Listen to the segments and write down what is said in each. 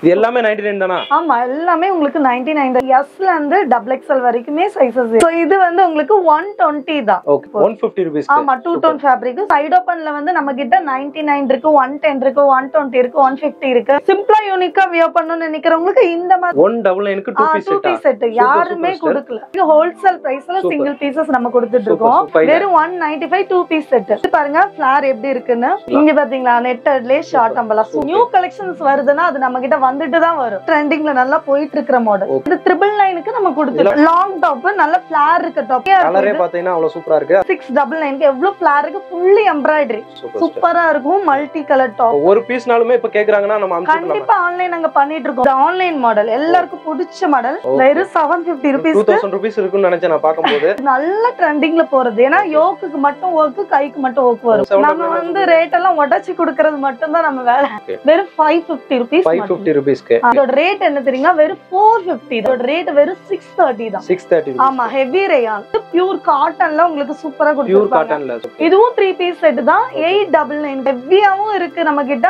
இது எல்லாமே 99 தானா? ஆமா எல்லாமே உங்களுக்கு 99 தான். S ல இருந்து XXL வரைக்குமே சைஸஸ். சோ இது வந்து உங்களுக்கு 120 தான். Okay 150 rupees. ஆமா டூ டோன் ஃபேப்ரிக். சைடு ஓபன்ல வந்து நம்ம கிட்ட 99 இருக்கு, 110 இருக்கு, 120 இருக்கு, 150 இருக்கு. சிம்பிளா யூனிக்கா வியர் பண்ணனும்னு நினைக்கிறவங்களுக்கு இந்த மாதிரி 199 க்கு 2 பீஸ் செட் யாருமே கொடுக்கல. ஹோல்சேல் பிரைஸ்ல சிங்கிள் பீசஸ் நம்ம கொடுத்துட்டு இருக்கோம். வெறும் 195 2 பீஸ் செட். பாருங்க ஃபிளார் எப்படி இருக்குன்னு. இங்க பாத்தீங்களா நெட்டட்லயே ஷார்ட் அம்பலா. நியூ கலெக்ஷன்ஸ் வருதுன்னா அது நம்ம கிட்ட வந்துட்டு தான் வரும். ட்ரெண்டிங்ல நல்லா போயிட்டு இருக்கிற மாடல். இது 999 க்கு நம்ம கொடுத்துட்டோம். லாங் டாப் நல்ல ஃபிளார் இருக்க டாப். கலரே பாத்தீங்கன்னா அவ்வளவு சூப்பரா இருக்கு. 699 க்கு எவ்வளவு ஃபிளார் இருக்கு, ஃபுல்லி எம்ப்ராய்டரி. சூப்பரா இருக்கும். Multi colour top. ஒரு பீஸ்னாலுமே இப்ப கேக்குறாங்கன்னா நம்ம அனுப்பிடலாம். கண்டிப்பா ஆன்லைன் நாங்க பண்ணிட்டு இருக்கோம். ஆன்லைன் மாடல் எல்லாருக்கும் பிடிச்ச மாடல். வெறும் 750 rupees 2000 rupees இருக்குன்னு நினைச்சேன் நான் பாக்கும்போது. நல்ல ட்ரெண்டிங்ல போறது. ஏன்னா யோக்குக்கு மட்டும் ஒர்க், கைக்கு மட்டும் ஒர்க் வரும். நம்ம வந்து ரேட் எல்லாம் உடைச்சு கொடுக்கிறது மட்டும் தான் நம்ம வேலை. வெறும் 550 rupees. 550 rupeesக்கு. அதோட ரேட் என்ன தெரியுங்களா? வெறும் 450. அதோட ரேட் வெறும் 630 தான். 630. ஆமா ஹெவி ரேயான். பியூர் காட்டன்ல உங்களுக்கு சூப்பரா கொடுத்திருப்பாங்க. பியூர் காட்டன்ல. இதுவும் 3 பீஸ் செட் தான். 899. ஹெவியாவும் இருக்கு நம்ம கிட்ட.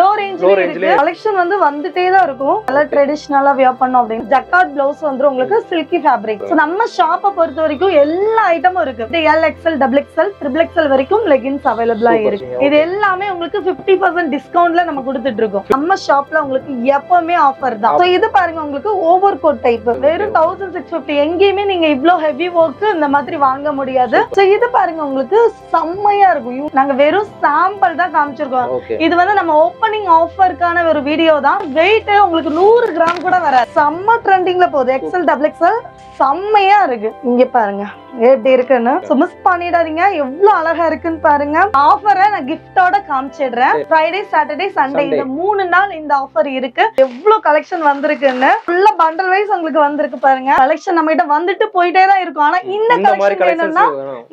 லோ ரேஞ்ச்ல இருக்கு. கலெக்ஷன் வந்து வந்துட்டே தான் இருக்கும். நல்ல ட்ரெடிஷனலா வியர் பண்ணோம் அப்படினா ஜக்கார்ட் ப்ளவுஸ் வந்து உங்களுக்கு சில்கி ஃபேப்ரிக். சோ நம்ம ஷாப்பை பொறுத்த வரைக்கும் எல்லா ஐட்டமும் இருக்கு. L XL XXL XXL வரைக்கும் லெகின்ஸ் அவேலபிளா இருக்கு. இது எல்லாமே உங்களுக்கு 50% டிஸ்கவுண்ட்ல நம்ம கொடுத்துட்டு இருக்கோம். நம்ம ஷாப்ல உங்களுக்கு எப்பவுமே ஆஃபர் தான். சோ இது பாருங்க உங்களுக்கு ஓவர் கோட் டைப். வெறும் 1650. எங்கேயுமே நீங்க இவ்ளோ ஹெவி வர்க் இந்த மாதிரி வாங்க முடியாது. சோ இது பாருங்க உங்களுக்கு செம்மையா இருக்கும். நாங்க வெறும் சாம்பிள் தான் காமிச்சிருக்கோம். இது வந்து நம்ம ஓப்பனிங் ஆஃபர்க்கான ஒரு வீடியோ தான். வெயிட் உங்களுக்கு 100 கிராம் கூட வராது. செம்ம ட்ரெண்டிங்ல போகுது. XL XXL செம்மையா இருக்கு. இங்க பாருங்க எப்படி இருக்குன்னு. மிஸ் பண்ணிடாதீங்க. எவ்வளவு அழகா இருக்குன்னு பாருங்க. ஆஃபரை நான் கிஃப்டோட காமிச்சிடுறேன். ஃப்ரைடே சாட்டர்டே சண்டே இந்த 3 நாள் இந்த ஆஃபர் இருக்கு. எவ்வளவு கலெக்ஷன் வந்திருக்குன்னு ஃபுல்லா பண்டல் வைஸ் உங்களுக்கு வந்திருக்கு பாருங்க. கலெக்ஷன் நம்ம கிட்ட வந்துட்டு போயிட்டே தான் இருக்கும். ஆனா இந்த கலெக்ஷன் வேணும்னா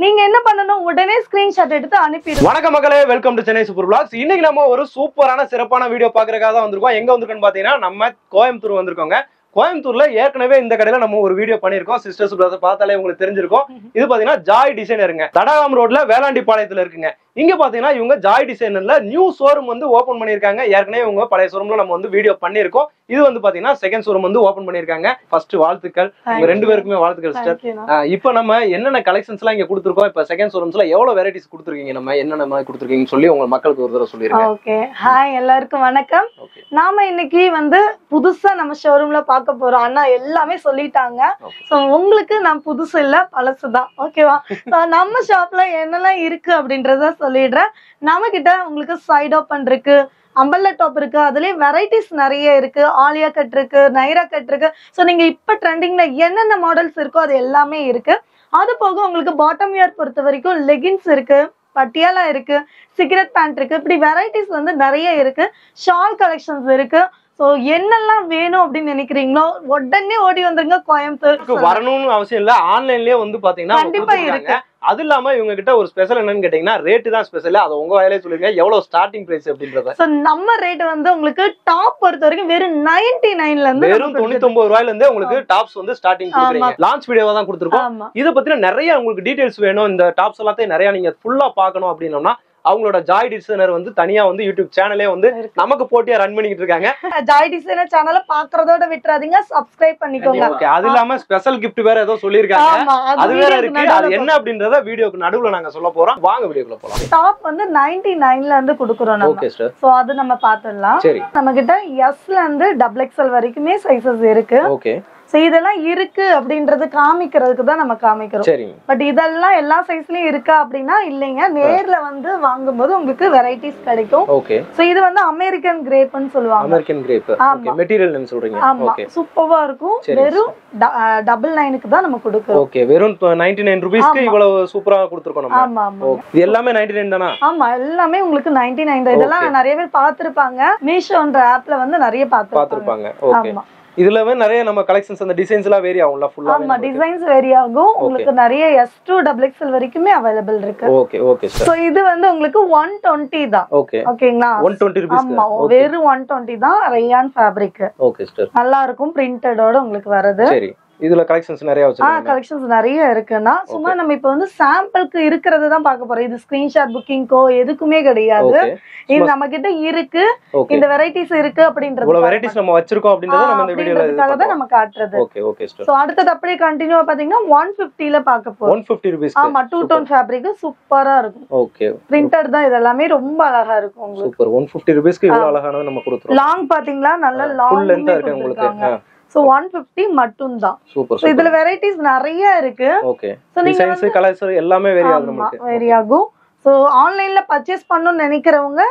நீங்க என்ன பண்ணணும், உடனே ஸ்கிரீன்ஷாட் எடுத்து அனுப்பிடுங்க. வணக்கம் மக்களே, welcome to Chennai super vlogs. இன்னைக்கு நம்ம ஒரு சூப்பரான சிறப்பான வீடியோ பாக்குறதுக்காக தான் வந்திருக்கோம். எங்க வந்திருக்கோம்னு பாத்தீங்கன்னா நம்ம கோயம்புத்தூர் வந்திருக்கோங்க. கோயம்புத்தூர்ல ஏற்கனவே இந்த கடையில நம்ம ஒரு வீடியோ பண்ணிருக்கோம். சிஸ்டர்ஸ் பிரதர்ஸ் பார்த்தாலே உங்களுக்கு தெரிஞ்சிருக்கும். இது பாத்தீங்கன்னா ஜாய் டிசைனருங்க. தடாகம் ரோட்ல வேளாண்டி பாளையத்துல இருக்குங்க. இங்க பாத்தீங்கன்னா இவங்க ஜாய் டிசைனர்ல நியூ ஷோரூம் வந்து ஓபன் பண்ணிருக்காங்க. ஏற்கனவே இவங்க பழைய ஷோரூம்ல நம்ம வந்து வீடியோ பண்ணிருக்கோம். இது வந்து பாத்தீங்கன்னா செகண்ட் ஷோரூம் வந்து ஓபன் பண்ணிருக்காங்க. ஃபர்ஸ்ட் வாழ்த்துக்கள் உங்க ரெண்டு பேருக்குமே வாழ்த்துக்கள் சிஸ்டர். இப்போ நம்ம என்னென்ன கலெக்ஷன்ஸ் எல்லாம் இங்க கொடுத்துருக்கோம், இப்ப செகண்ட் ஷோரூம்ஸ்ல எவ்வளவு வெரைட்டிஸ் கொடுத்துருக்கீங்க, நம்ம என்னென்ன மாதிரி கொடுத்துருக்கீங்கன்னு சொல்லி உங்க மக்களுக்கு ஒரு தடவை சொல்லிருங்க. ஓகே ஹாய் எல்லாருக்கும் வணக்கம். நாம இன்னைக்கு வந்து புதுசா நம்ம ஷோரூம்ல பார்க்க போறோம். அண்ணா எல்லாமே சொல்லிட்டாங்க. சோ உங்களுக்கு நான் புதுசு இல்ல பழசுதான். ஓகேவா? நம்ம ஷாப்ல என்னெல்லாம் இருக்கு அப்படின்றத சொல்லிடுறேன். நம்ம கிட்ட உங்களுக்கு சைட் ஓப்பன் இருக்கு, அம்பர்லா டாப் இருக்கு, அதுலயே வெரைட்டிஸ் நிறைய இருக்கு. ஆலியா கட் இருக்கு, நைரா கட் இருக்கு. சோ நீங்க இப்ப ட்ரெண்டிங்ல என்னென்ன மாடல்ஸ் இருக்கோ அது எல்லாமே இருக்கு. அது போக உங்களுக்கு பாட்டம் வியர் பொறுத்த வரைக்கும் லெகின்ஸ் இருக்கு, பட்டியாலா இருக்கு, சிகரெட் பேண்ட் இருக்கு. இப்படி வெரைட்டிஸ் வந்து நிறைய இருக்கு. ஷால் கலெக்ஷன்ஸ் இருக்கு. சோ என்னெல்லாம் வேணும் அப்படின்னு நினைக்கிறீங்களோ உடனே ஓடி வந்துருங்க. கோயம்புத்தூர் வரணும்னு அவசியம் இல்ல, ஆன்லைன்லயே வந்து பாத்தீங்கன்னா கண்டிப்பா இருக்கு. அது இல்லாம இவங்க கிட்ட ஒரு ஸ்பெஷல் என்னன்னு கேட்டீங்கன்னா ரேட் தான் ஸ்பெஷல். அது உங்க வாயிலே சொல்லுங்க எவ்வளவு ஸ்டார்டிங் பிரைஸ் அப்படின்றத. சோ நம்ம ரேட் வந்து உங்களுக்கு டாப் பொறுத்த வரைக்கும் வெறும் 99ல இருந்து வெறும் 99 ரூபாயில இருந்து உங்களுக்கு டாப்ஸ் வந்து ஸ்டார்டிங் கொடுக்குறீங்க. லான்ச் வீடியோவா தான் கொடுத்துருக்கோம். இத பத்தின நிறைய உங்களுக்கு டீடைல்ஸ் வேணும், இந்த டாப்ஸ் எல்லாத்தையும் நிறைய நீங்க ஃபுல்லா பார்க்கணும் அப்படின்னா அவங்களோட ஜாய் டிசைனர் வந்து தனியா வந்து யூடியூப் சேனலே வந்து நமக்கு போட்டியா ரன் பண்ணிட்டு இருக்காங்க. ஜாய் டிசைனர் சேனலை பாக்குறதோட விட்டுறாதீங்க, சப்ஸ்கிரைப் பண்ணிக்கோங்க. ஓகே, அது இல்லாம ஸ்பெஷல் கிஃப்ட் வேற ஏதோ சொல்லிருக்காங்க. அது வேற இருக்கு. அது என்ன அப்படின்றத வீடியோக்கு நடுவுல நாங்க சொல்ல போறோம். வாங்க வீடியோக்குள்ள போலாம். டாப் வந்து 99ல இருந்து கொடுக்குறோம் நம்ம. Okay sir. சோ அது நம்ம பாத்துடலாம். சரி, நம்ம கிட்ட S ல இருந்து XXL வரைக்குமே சைஸஸ் இருக்கு. ஓகே. சோ இதெல்லாம் இருக்கு அப்படின்றது காமிக்கிறதுக்கு தான் நம்ம காமிக்கிறோம். சரி. பட் இதெல்லாம் எல்லா சைஸ்லயும் இருக்கா அப்படின்னா இல்லைங்க. நேர்ல வந்து வாங்கும்போது உங்களுக்கு வெரைட்டிஸ் கிடைக்கும். ஓகே. சோ இது வந்து அமெரிக்கன் கிரேப்னு சொல்லுவாங்க. American crepe. Okay, material name சொல்றீங்க. ஓகே, சூப்பரா இருக்கும். வெறும் 99க்கு தான் நம்ம கொடுக்கிறோம். ஓகே, வெறும் 99 ரூபீஸ்க்கு இவ்வளவு சூப்பரா கொடுத்துறோம் நம்ம. ஆமா ஆமா. இது எல்லாமே 99 தானா? ஆமா எல்லாமே உங்களுக்கு 99 தான். இதெல்லாம் நிறைய பேர் பாத்துருப்பாங்க. மீஷோன்ற ஆப்ல வந்து நிறைய பாத்துருப்பாங்க. ஓகே. இதுலவே நிறைய நம்ம கலெக்ஷன்ஸ் அந்த டிசைன்ஸ் எல்லாம் வேரி ஆகும்ல ஃபுல்லா. ஆமா, டிசைன்ஸ் வேரி ஆகும். உங்களுக்கு நிறைய S2 XXL வரைக்குமே அவேலபிள் இருக்கு. Okay okay sir. சோ இது வந்து உங்களுக்கு 120 தான். ஓகே ஓகேங்களா? 120 ரூபீஸ். ஆமா, வெறும் 120 தான். Rayon fabric. Okay sir. நல்லா இருக்கும். பிரிண்டடோட உங்களுக்கு வருது. சரி. இதுல கலெக்ஷன்ஸ் நிறைய வச்சிருக்கீங்க. கலெக்ஷன்ஸ் நிறைய இருக்குன்னா சும்மா நம்ம இப்ப வந்து சாம்பிளுக்கு இருக்கிறது தான் பார்க்க போறோம். இது ஸ்கிரீன்ஷாட் புக்கிங்கோ எதுக்குமே கிடையாது. இது நம்ம கிட்ட இருக்கு, இந்த வெரைட்டிஸ் இருக்கு அப்படின்றது. இவ்வளவு வெரைட்டிஸ் நம்ம வச்சிருக்கோம் அப்படின்றத நம்ம இந்த வீடியோல தான் நம்ம காட்டுறது. Okay okay star. சோ அடுத்து அப்படியே கண்டினியூவா பாத்தீங்கன்னா 150 ல பார்க்க போறோம். 150 ரூபீஸ். ஆமா, டூ டோன் ஃபேப்ரிக் சூப்பரா இருக்கும். ஓகே, பிரிண்டட் தான், இதெல்லாம் ரொம்ப அழகா இருக்கும் உங்களுக்கு. சூப்பர். 150 ரூபீஸ்க்கு இவ்வளவு அழகானது நம்ம கொடுத்துறோம். லாங் பாத்தீங்களா, நல்ல லாங் ஃபுல் லெந்தா இருக்கு உங்களுக்கு. சோ 150 மட்டும் தான். சூப்பர். இதுல வெரைட்டிஸ் நிறைய இருக்கு. ஓகே, டிசைன்ஸ் கலர்ஸ் எல்லாமே வேரி ஆகும் நமக்கு. வேரி ஆகும். சோ ஆன்லைன்ல பர்ச்சேஸ் பண்ணனும்னு நினைக்கிறவங்க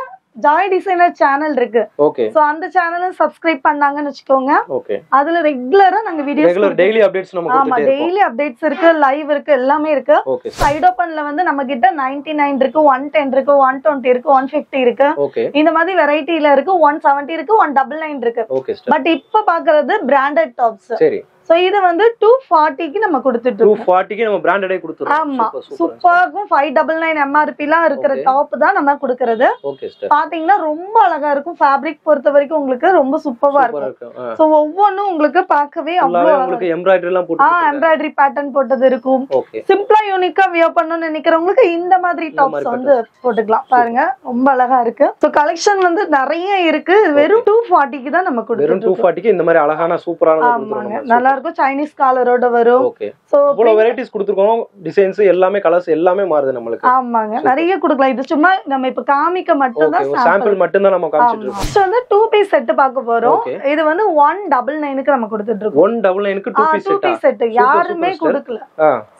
ஜாய் டிசைனர் சேனல் இருக்கு. ஓகே, சோ அந்த சேனலை சப்ஸ்கிரைப் பண்ணாங்கன்னு வெச்சுக்கோங்க. ஓகே, அதுல ரெகுலரா நாங்க வீடியோஸ் ரெகுலர் டெய்லி அப்டேட்ஸ் நமக்கு கொடுத்துட்டே இருக்கோம். டெய்லி அப்டேட்ஸ் இருக்கு, லைவ் இருக்கு, எல்லாமே இருக்கு. ஓகே, சைடு ஓபன்ல வந்து நம்ம கிட்ட 99 இருக்கு, 110 இருக்கு, 120 இருக்கு, 150 இருக்கு. ஓகே, இந்த மாதிரி வெரைட்டில இருக்கு. 170 இருக்கு, 199 இருக்கு. ஓகே, பட் இப்ப பாக்குறது பிராண்டட் டாப்ஸ். சரி. சோ இது வந்து 240 க்கு நம்ம கொடுத்துட்டு இருக்கோம். 240 க்கு நம்ம பிராண்டடே கொடுத்துறோம். ஆமா, சூப்பராகும். 599 MRP லாம் இருக்கிற டாப் தான் நம்ம கொடுக்கிறது. Okay star. பாத்தீங்கன்னா ரொம்ப அழகா இருக்கும். ஃபேப்ரிக் பொறுத்த வரைக்கும் உங்களுக்கு ரொம்ப சூப்பரா இருக்கும். சோ ஒவ்வொன்னும் உங்களுக்கு பார்க்கவே அவ்வளவு உங்களுக்கு எம்ப்ராய்டரி எல்லாம் போட்டு எம்ப்ராய்டரி பேட்டர்ன் போட்டது இருக்கும். ஓகே, சிம்பிளா யூனிக்கா வியர் பண்ணனும்னு நினைக்கிறவங்களுக்கு இந்த மாதிரி டாப்ஸ் வந்து போட்டுக்கலாம். பாருங்க ரொம்ப அழகா இருக்கு. சோ கலெக்ஷன் வந்து நிறைய இருக்கு. வெறும் 240 க்கு தான் நம்ம கொடுக்கிறோம். வெறும் 240 க்கு இந்த மாதிரி அழகான சூப்பரான கொடுத்துறோம். நல்லா இருக்கும். சைனீஸ் காலரோட வரும். ஓகே, சோ இவ்வளவு வெரைட்டிஸ் கொடுத்துறோம். டிசைன்ஸ் எல்லாமே கலர்ஸ் எல்லாமே மாறுது நமக்கு. ஆமாங்க, நிறைய கொடுக்கலாம். இது சும்மா நம்ம இப்ப காமிக்க மட்டும் தான், சாம்பிள் மட்டும் தான் நம்ம காமிச்சிட்டு இருக்கோம். ஃபர்ஸ்ட் வந்து 2 பீஸ் செட் பார்க்க போறோம். இது வந்து 199 க்கு நம்ம கொடுத்துட்டு இருக்கோம். 199 க்கு 2 பீஸ் செட் யாருமே கொடுக்கல.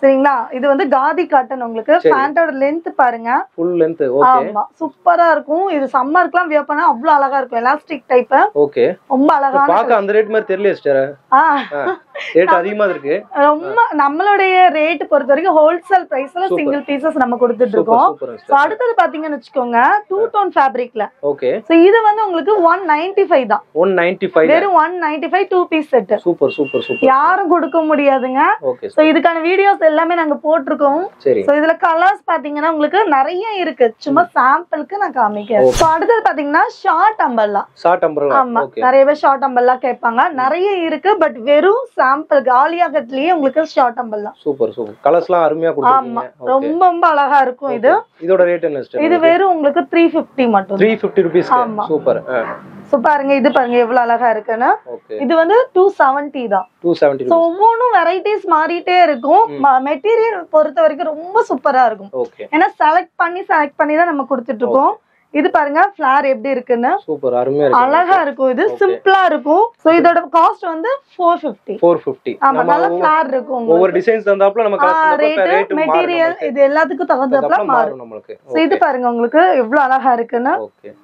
சரிங்களா? இது வந்து காதி காட்டன். உங்களுக்கு பேண்டோட லெந்த் பாருங்க, ஃபுல் லெந்த். ஓகே, ஆமா சூப்பரா இருக்கும். இது சம்மர்க்குலாம் வியர் பண்ணா அவ்வளவு அழகா இருக்கும். Elastic type. ஓகே, ரொம்ப அழகா பாக்க. அந்த ரேட் மாதிரி தெரியல சிஸ்டர். ரேட் அதிகமா இருக்கு. ரொம்ப நம்மளுடைய ரேட் பொறுத்த வரைக்கும் ஹோல்சேல் பிரைஸ்ல சிங்கிள் பீசஸ் நம்ம கொடுத்துட்டு இருக்கோம். சோ அடுத்து பாத்தீங்கன்னு வெச்சுக்கோங்க, டூ டோன் ஃபேப்ரிக்ல. ஓகே, சோ இது வந்து உங்களுக்கு 195 தான். 195 வெறும் 195 2 piece set. Super super super. யாரும் கொடுக்க முடியாதுங்க. ஓகே, சோ இதுக்கான வீடியோஸ் எல்லாமே நாங்க போட்டுருக்கோம். சரி. சோ இதுல கலர்ஸ் பாத்தீங்கன்னா உங்களுக்கு நிறைய இருக்கு. சும்மா சாம்பிளுக்கு நான் காமிக்கிறேன். சோ அடுத்து பாத்தீங்கன்னா ஷார்ட் அம்பர்லா. Short umbrella. ஆமா, நிறைய பேர் ஷார்ட் அம்பர்லா கேட்பாங்க. நிறைய இருக்கு. பட் வெறும் சாம்பிள் ஆலியா கட்லயே உங்களுக்கு ஷார்ட் அம்பர்லா. Super super. கலர்ஸ்லாம் அருமையா கொடுத்திருக்கீங்க. ரொம்ப ரொம்ப அழகா இருக்கும். இது இதோட ரேட் என்ன சிஸ்டர்? இது வெறும் உங்களுக்கு 350 மட்டும். 350 ரூபீஸ். சூப்பர். சோ பாருங்க, இது பாருங்க எவ்வளவு அழகா இருக்குன்னு. இது வந்து 270 தான். 270. சோ ஒவ்வொன்னும் வெரைட்டிஸ் மாறிட்டே இருக்கும். மெட்டீரியல் பொறுத்த வரைக்கும் ரொம்ப சூப்பரா இருக்கும். ஏன்னா செலக்ட் பண்ணி தான் நம்ம கொடுத்துட்டு இருக்கோம். இது பாருங்க ஃபிளார் எப்படி இருக்குன்னு. சூப்பர், அருமையா இருக்கு. அழகா இருக்கும். இது சிம்பிளா இருக்கும். சோ இதோட காஸ்ட் வந்து 450. 450. ஆமா, நல்ல ஃபிளார் இருக்கும். ஒவ்வொரு டிசைன்ஸ் தந்தாப்ல நம்ம ரேட் மெட்டீரியல் இது எல்லாத்துக்கும் தகுந்தாப்ல மாறும் நமக்கு. சோ இது பாருங்க உங்களுக்கு எவ்வளவு அழகா இருக்குன்னு.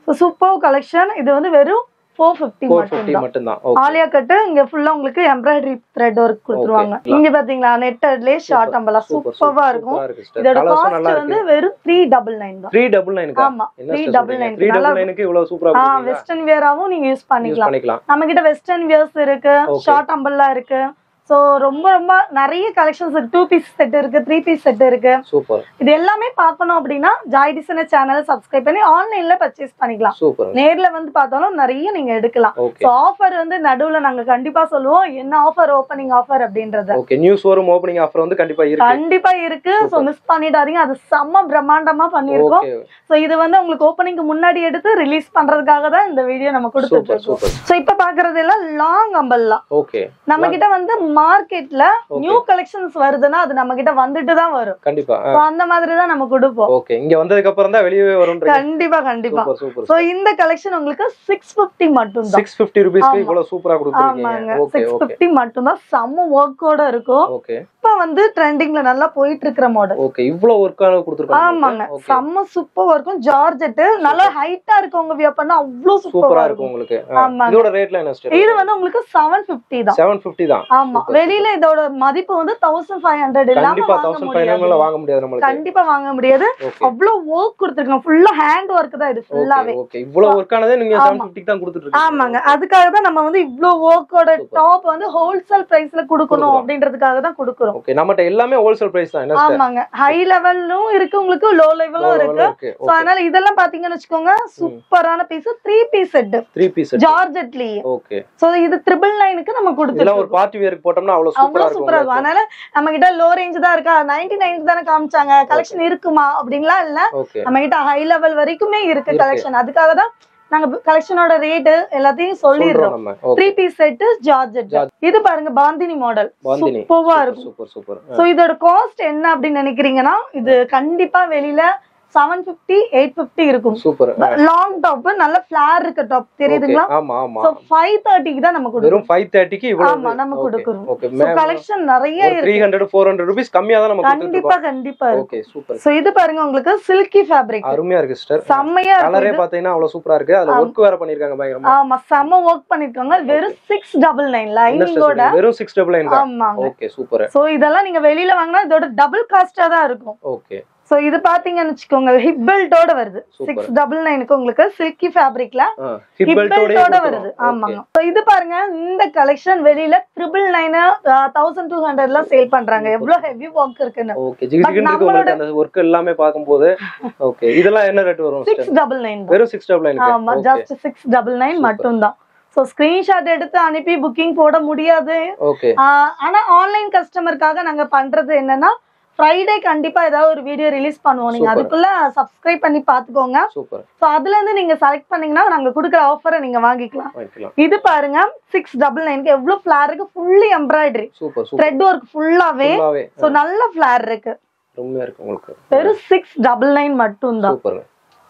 So super collection. இது வந்து வெறும் 450 மட்டும் தான். ஆலியா கட். இங்க ஃபுல்லா உங்களுக்கு எம்ப்ராய்டரி த்ரெட் வர்க் கொடுத்துருவாங்க. இங்க பாத்தீங்களா நெட்டட்லயே ஷார்ட் அம்பர்லா சூப்பரா இருக்கும். இதோட காஸ்ட் வந்து வெறும் 399 தான். 399. ஆமா, 399. 399 க்கு இவ்வளவு சூப்பரா இருக்கு. வெஸ்டர்ன் வியராவும் நீங்க யூஸ் பண்ணிக்கலாம். நம்ம கிட்ட வெஸ்டர்ன் வியர்ஸ் இருக்கு, ஷார்ட் அம்பர்லா இருக்கு. சோ ரொம்ப ரொம்ப நிறைய கலெக்ஷன்ஸ் இருக்கு. 2 பீஸ் செட் இருக்கு, 3 பீஸ் செட் இருக்கு. சூப்பர். இது எல்லாமே பார்க்கணும் அப்படின்னா ஜாய் டிசைனர் சேனலை சப்ஸ்கிரைப் பண்ணி ஆன்லைன்ல பர்ச்சேஸ் பண்ணிக்கலாம். சூப்பர். நேர்ல வந்து பார்த்தாலும் நிறைய நீங்க எடுக்கலாம். சோ ஆஃபர் வந்து நடுவுல நாங்க கண்டிப்பா சொல்லுவோம் என்ன ஆஃபர், ஓபனிங் ஆஃபர் அப்படின்றது. Okay, new showroom opening offer வந்து கண்டிப்பா இருக்கு. சோ மிஸ் பண்ணிடாதீங்க. அது செம்ம பிரம்மாண்டமா பண்ணிருக்கோம். சோ இது வந்து உங்களுக்கு ஓபனிங்க்கு முன்னாடி எடுத்து ரிலீஸ் பண்றதுக்காக தான் இந்த வீடியோ நம்ம கொடுத்துட்டு இருக்கோம். சோ இப்ப பாக்குறது எல்லாம் லாங் அம்பர்லா. ஓகே, நம்ம கிட்ட வந்து மார்க்கெட்ல நியூ கலெக்ஷன்ஸ் வருதுன்னா அது நம்ம கிட்ட வந்துட்டு தான் வரும். கண்டிப்பா. சோ அந்த மாதிரி தான் நம்ம கொடுப்போம். ஓகே, இங்க வந்ததுக்கு அப்புறம் தான் வெளியவே வரும்ன்றீங்க. கண்டிப்பா கண்டிப்பா. சோ இந்த கலெக்ஷன் உங்களுக்கு 650 மட்டும் தான். 650 ரூபீஸ்க்கு இவ்வளவு சூப்பரா கொடுத்துருக்கீங்க. ஓகே, 650 மட்டும் தான். செம்ம வர்க்கோட இருக்கும். ஓகே, இப்ப வந்து ட்ரெண்டிங்ல நல்லா போயிட்டு இருக்கிற மாடல். ஓகே, இவ்வளவு வர்க்கான கொடுத்துருக்காங்க. ஆமாங்க, செம்ம சூப்பரா இருக்கும். ஜார்ஜெட் நல்லா ஹைட்டா இருக்கவங்க வியர் பண்ணா அவ்வளவு சூப்பரா இருக்கும் உங்களுக்கு. இதோட ரேட்ல என்ன ஸ்டேட்? இது வந்து உங்களுக்கு 750 தான். 750 தான். ஆமா, வெளியில இதோட மதிப்பு வந்து 1500 இல்லாம கண்டிப்பா 1500 மேல வாங்க முடியாது நமக்கு. கண்டிப்பா வாங்க முடியாது. அவ்வளவு வர்க் கொடுத்திருக்காங்க. ஃபுல்லா ஹேண்ட் வர்க் தான் இது ஃபுல்லாவே. ஓகே, இவ்வளவு வர்க்கானதே நீங்க 750 க்கு தான் கொடுத்துட்டு இருக்கீங்க. ஆமாங்க, அதுக்காக தான் நம்ம வந்து இவ்வளவு வர்க்கோட டாப் வந்து ஹோல்சேல் பிரைஸ்ல கொடுக்கணும் அப்படின்றதுக்காக தான் கொடுக்கிறோம். ஓகே, நம்மட்ட எல்லாமே ஹோல்சேல் பிரைஸ் தான். என்ன சார்? ஆமாங்க, ஹை லெவலும் இருக்கு உங்களுக்கு, லோ லெவலும் இருக்கு. சோ அதனால இதெல்லாம் பாத்தீங்கன்னு வெச்சுக்கோங்க, சூப்பரான piece. 3 piece set. 3 piece set ஜார்ஜெட்லயே. ஓகே, சோ இது 999 க்கு நம்ம கொடுத்துறோம். இதெல்லாம் ஒரு பார்ட்டி வேருக்கு போட்டா போட்டோம்னா அவ்வளவு சூப்பரா சூப்பரா இருக்கும். அதனால நம்ம கிட்ட லோ ரேஞ்ச் தான் இருக்கா, 99 தானே காமிச்சாங்க, கலெக்ஷன் இருக்குமா அப்படின்லாம் இல்ல. நம்ம கிட்ட ஹை லெவல் வரைக்குமே இருக்கு கலெக்ஷன். அதுக்காக தான் நாங்க கலெக்ஷனோட ரேட் எல்லாத்தையும் சொல்லிடுறோம். 3 பீஸ் செட் ஜார்ஜெட். இது பாருங்க பாந்தினி மாடல், சூப்பரா இருக்கும். Super super. சோ இதோட காஸ்ட் என்ன அப்படின்னு நினைக்கிறீங்கன்னா, இது கண்டிப்பா வெளியில 750 850 இருக்கும். சூப்பர். லாங் டாப், நல்ல ஃபிளேர் இருக்க டாப் தெரியுதுங்களா? ஆமா ஆமா. சோ 530 க்கு தான் நம்ம கொடுக்கிறோம். வெறும் 530 க்கு இவ்வளவு. ஆமா நம்ம கொடுக்கிறோம். ஓகே. சோ கலெக்ஷன் நிறைய இருக்கு. 300 400 ரூபீஸ் கம்மியா தான் நம்ம கொடுத்துறோம். கண்டிப்பா இருக்கு. Okay super. சோ இது பாருங்க உங்களுக்கு சில்கி ஃபேப்ரிக். அருமையா இருக்கு சிஸ்டர். செம்மையா இருக்கு. கலரே பாத்தீங்கன்னா அவ்வளவு சூப்பரா இருக்கு. அதுல வர்க் வேற பண்ணிருக்காங்க பயங்கரமா. ஆமா செம்ம வர்க் பண்ணிருக்காங்க. வெறும் 699 லைனிங்கோட. வெறும் 699 தான். ஆமாங்க. Okay super. சோ இதெல்லாம் நீங்க வெளியில வாங்குனா இதோட டபுள் காஸ்டா தான் இருக்கும். ஓகே. சோ இது பாத்தீங்கன்னு வெச்சுக்கோங்க, ஹிப் பெல்ட்டோட வருது. 699 க்கு உங்களுக்கு சில்கி ஃபேப்ரிக்ல ஹிப் பெல்ட்டோட வருது. ஆமாங்க. சோ இது பாருங்க, இந்த கலெக்ஷன் வெளியில 999 1200 ல சேல் பண்றாங்க. எவ்வளவு ஹெவி வர்க் இருக்குன்னு. ஓகே. ஜிகிஜிகின்னு இருக்கு உங்களுக்கு அந்த வர்க் எல்லாமே பாக்கும்போது. ஓகே. இதெல்லாம் என்ன ரேட் வரும்? 699. வெறும் 699. ஆமா, ஜஸ்ட் 699 மட்டும் தான். சோ ஸ்கிரீன்ஷாட் எடுத்து அனுப்பி புக்கிங் போட முடியாது. ஓகே. ஆனா ஆன்லைன் கஸ்டமருக்காக நாங்க பண்றது என்னன்னா, ஃப்ரைடே கண்டிப்பா ஏதாவது ஒரு வீடியோ ரிலீஸ் பண்ணுவோம். நீங்க அதுக்குள்ள சப்ஸ்கிரைப் பண்ணி பாத்துக்கோங்க. சூப்பர். சோ அதுல இருந்து நீங்க செலக்ட் பண்ணீங்கன்னா நாங்க குடுக்குற ஆஃபரை நீங்க வாங்கிக்கலாம். இது பாருங்க 699 க்கு எவ்வளவு ஃபிளேர் இருக்கு, fully embroidery. Super super. Thread work ஃபுல்லாவே. சோ நல்ல ஃபிளேர் இருக்கு. ரொம்ப இருக்கு உங்களுக்கு. வெறும் 699 மட்டும் தான். சூப்பர்.